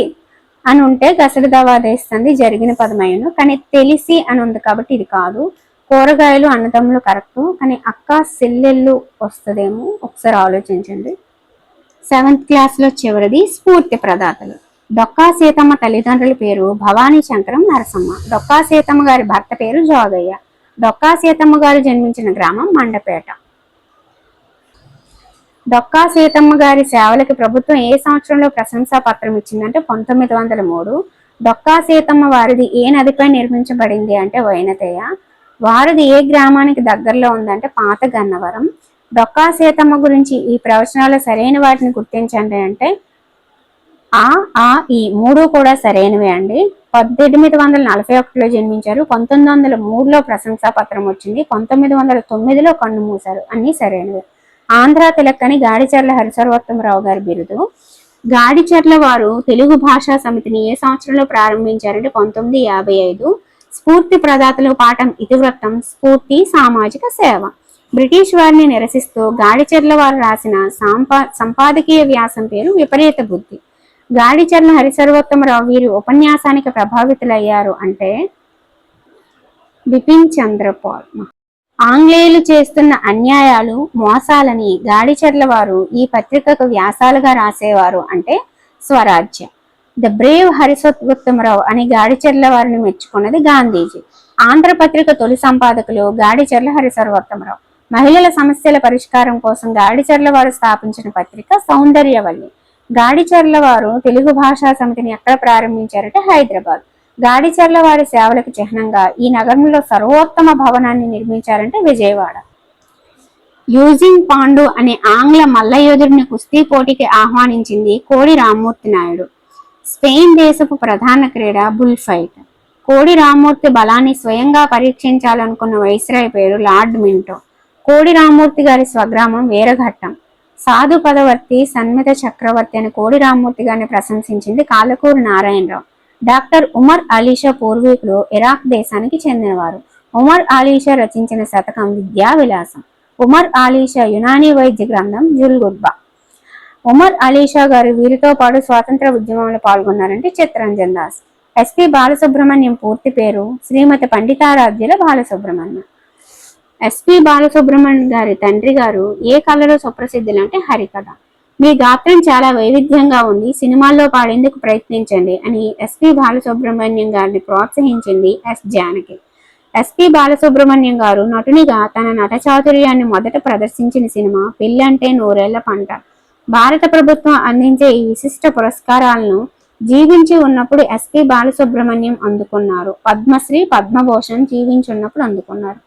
అని ఉంటే గసడ దవాదేస్తుంది జరిగిన పదమైను. కానీ తెలిసి అని ఉంది కాబట్టి ఇది కాదు. కూరగాయలు అన్నదమ్ములు కరెక్ట్. కానీ అక్క చెల్లెళ్ళు వస్తుందేమో. ఒకసారి ఆలోచించండి. 7th క్లాస్లో చివరిది స్ఫూర్తి ప్రదాతలు. డొక్కా సీతమ్మ తల్లిదండ్రుల పేరు భవానీ శంకరం నరసమ్మ. డొక్కా సీతమ్మ గారి భర్త పేరు జోగయ్య. డొక్కా సీతమ్మ గారు జన్మించిన గ్రామం మండపేట. డొక్కా సీతమ్మ గారి సేవలకి ప్రభుత్వం ఏ సంవత్సరంలో ప్రశంసా పత్రం ఇచ్చిందంటే 1903. డొక్కా సీతమ్మ వారిది ఏ నదిపై నిర్మించబడింది అంటే వైనతేయ. వారిది ఏ గ్రామానికి దగ్గరలో ఉందంటే పాత గన్నవరం. డొక్కా సీతమ్మ గురించి ఈ ప్రవచనాలు సరైన వాటిని గుర్తించండి అంటే ఈ మూడు కూడా సరైనవే అండి. 1841లో జన్మించారు. 1903లో ప్రశంసా పత్రం వచ్చింది. 1909లో కన్ను మూశారు. అన్ని సరైనవే. ఆంధ్ర తిలక్ అని గాడిచర్ల హరిసర్వోత్తమరావు గారి బిరుదు. గాడిచర్ల వారు తెలుగు భాషా సమితిని ఏ సంవత్సరంలో ప్రారంభించారంటే 1955. స్ఫూర్తి ప్రదాతలు పాఠం ఇతివృత్తం స్ఫూర్తి సామాజిక సేవ. బ్రిటిష్ వారిని నిరసిస్తూ గాడిచర్ల వారు రాసిన సంపాదకీయ వ్యాసం పేరు విపరీత బుద్ధి. గాడిచర్ల హరిసర్వోత్తమరావు వీరి ఉపన్యాసానికి ప్రభావితులయ్యారు అంటే బిపిన్ చంద్రపాల్. ఆంగ్లేయులు చేస్తున్న అన్యాయాలు మోసాలని గాడిచర్ల వారు ఈ పత్రికకు వ్యాసాలుగా రాసేవారు అంటే స్వరాజ్య. ద బ్రేవ్ హరిసర్వోత్తమరావు అని గాడిచర్ల వారిని మెచ్చుకున్నది గాంధీజీ. ఆంధ్రపత్రిక తొలి సంపాదకులు గాడిచర్ల హరిసర్వోత్తమరావు. మహిళల సమస్యల పరిష్కారం కోసం గాడిచర్ల వారు స్థాపించిన పత్రిక సౌందర్యవల్లి. గాడిచర్ల వారు తెలుగు భాషా సమితిని ఎక్కడ ప్రారంభించారంటే హైదరాబాద్. గాడిచర్ల వారి సేవలకు చిహ్నంగా ఈ నగరంలో సర్వోత్తమ భవనాన్ని నిర్మించారంటే విజయవాడ. యూజింగ్ పాండు అనే ఆంగ్ల మల్లయోధుడిని కుస్తీ పోటీకి ఆహ్వానించింది కోడి రామ్మూర్తి నాయుడు. స్పెయిన్ దేశపు ప్రధాన క్రీడ బుల్ ఫైట్. కోడి రామ్మూర్తి బలాన్ని స్వయంగా పరీక్షించాలనుకున్న వైస్రాయ్ పేరు లార్డ్ మింటో. కోడి రామ్మూర్తి గారి స్వగ్రామం వీరఘట్టం. సాధు పదవర్తి సన్మిత చక్రవర్తి అని కోడి రామ్మూర్తి గారిని ప్రశంసించింది కాళ్ళకూరి నారాయణరావు. డాక్టర్ ఉమర్ అలీషా పూర్వీకులు ఇరాక్ దేశానికి చెందినవారు. ఉమర్ అలీషా రచించిన శతకం విద్యా విలాసం. ఉమర్ అలీషా యునానీ వైద్య గ్రంథం జుల్గుర్బా. ఉమర్ అలీషా గారు వీరితో పాటు స్వాతంత్ర ఉద్యమంలో పాల్గొన్నారంటే చిత్తరంజన్ దాస్. ఎస్పి బాలసుబ్రహ్మణ్యం పూర్తి పేరు శ్రీమతి పండితారాధ్యుల బాలసుబ్రహ్మణ్యం. ఎస్పి బాలసుబ్రహ్మణ్యం గారి తండ్రి గారు ఏ కళలో సుప్రసిద్ధులు అంటే హరికథ. మీ గాత్రం చాలా వైవిధ్యంగా ఉంది, సినిమాల్లో పాడేందుకు ప్రయత్నించండి అని ఎస్పి బాలసుబ్రహ్మణ్యం గారిని ప్రోత్సహించింది ఎస్ జానకి. ఎస్పి బాలసుబ్రహ్మణ్యం గారు నటునిగా తన నట చాతుర్యాన్ని మొదట ప్రదర్శించిన సినిమా పెళ్ళంటే నూరేళ్ల పంట. భారత ప్రభుత్వం అందించే ఈ విశిష్ట పురస్కారాలను జీవించి ఉన్నప్పుడు ఎస్పి బాలసుబ్రహ్మణ్యం అందుకున్నారు. పద్మశ్రీ, పద్మభూషణ్ జీవించున్నప్పుడు అందుకున్నారు.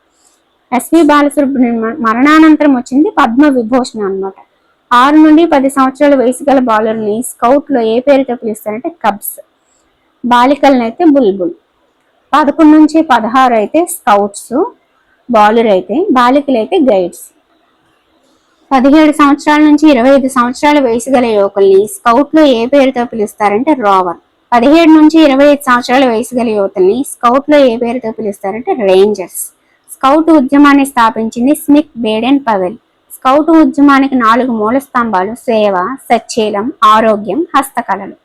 ఎస్పి బాలసుబ్రహ్మణ్యం మరణానంతరం వచ్చింది పద్మ విభూషణ అన్నమాట. 6 నుండి 10 సంవత్సరాల వయసు గల బాలుల్ని స్కౌట్ లో ఏ పేరుతో పిలుస్తారంటే కబ్స్. బాలికలనైతే బుల్బుల్. 11 నుంచి 16 అయితే స్కౌట్స్ బాలురు అయితే, బాలికలు అయితే గైడ్స్. 17 సంవత్సరాల నుంచి 25 సంవత్సరాల వయసు గల యువకుల్ని స్కౌట్ లో ఏ పేరుతో పిలుస్తారంటే రోవర్. 17 నుంచి 25 సంవత్సరాల వయసు గల యువతుల్ని స్కౌట్ లో ఏ పేరుతో పిలుస్తారంటే రేంజర్స్. స్కౌట్ ఉద్యమాన్ని స్థాపించింది స్మిత్ బేడెన్ పవెల్. స్కౌట్ ఉద్యమానికి 4 మూల స్తంభాలు సేవ, సచ్చీలం, ఆరోగ్యం, హస్తకళలు.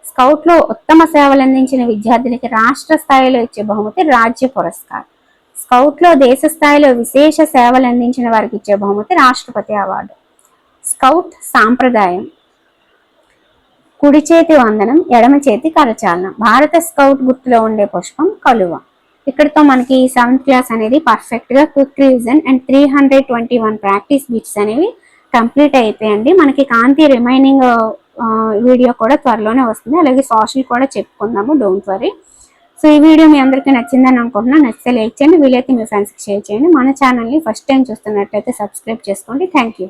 స్కౌట్ లో ఉత్తమ సేవలు అందించిన విద్యార్థులకి రాష్ట్ర స్థాయిలో ఇచ్చే బహుమతి రాజ్య పురస్కార్. స్కౌట్ లో దేశ స్థాయిలో విశేష సేవలు అందించిన వారికి ఇచ్చే బహుమతి రాష్ట్రపతి అవార్డు. స్కౌట్ సాంప్రదాయం కుడి చేతి వందనం, ఎడమ చేతి కరచాలనం. భారత స్కౌట్ గుర్తులో ఉండే పుష్పం కలువ. ఇక్కడితో మనకి 7th క్లాస్ అనేది పర్ఫెక్ట్ గా quick revision and 321 practice bits అనేవి కంప్లీట్ అయిపోయండి. మనకి కాంతి రిమైనింగ్ వీడియో కూడా త్వరలోనే వస్తుంది. అలాగే సోషల్ కూడా చెప్పుకుందాము, డోంట్ వరీ. సో ఈ వీడియో మీ అందరికీ నచ్చిందని అనుకుంటున్నాను. నచ్చితే లైక్ చేయండి, వీలైతే మీ ఫ్రెండ్స్కి షేర్ చేయండి. మన ఛానల్ని ఫస్ట్ టైం చూస్తున్నట్లయితే సబ్స్క్రైబ్ చేసుకోండి. Thank you.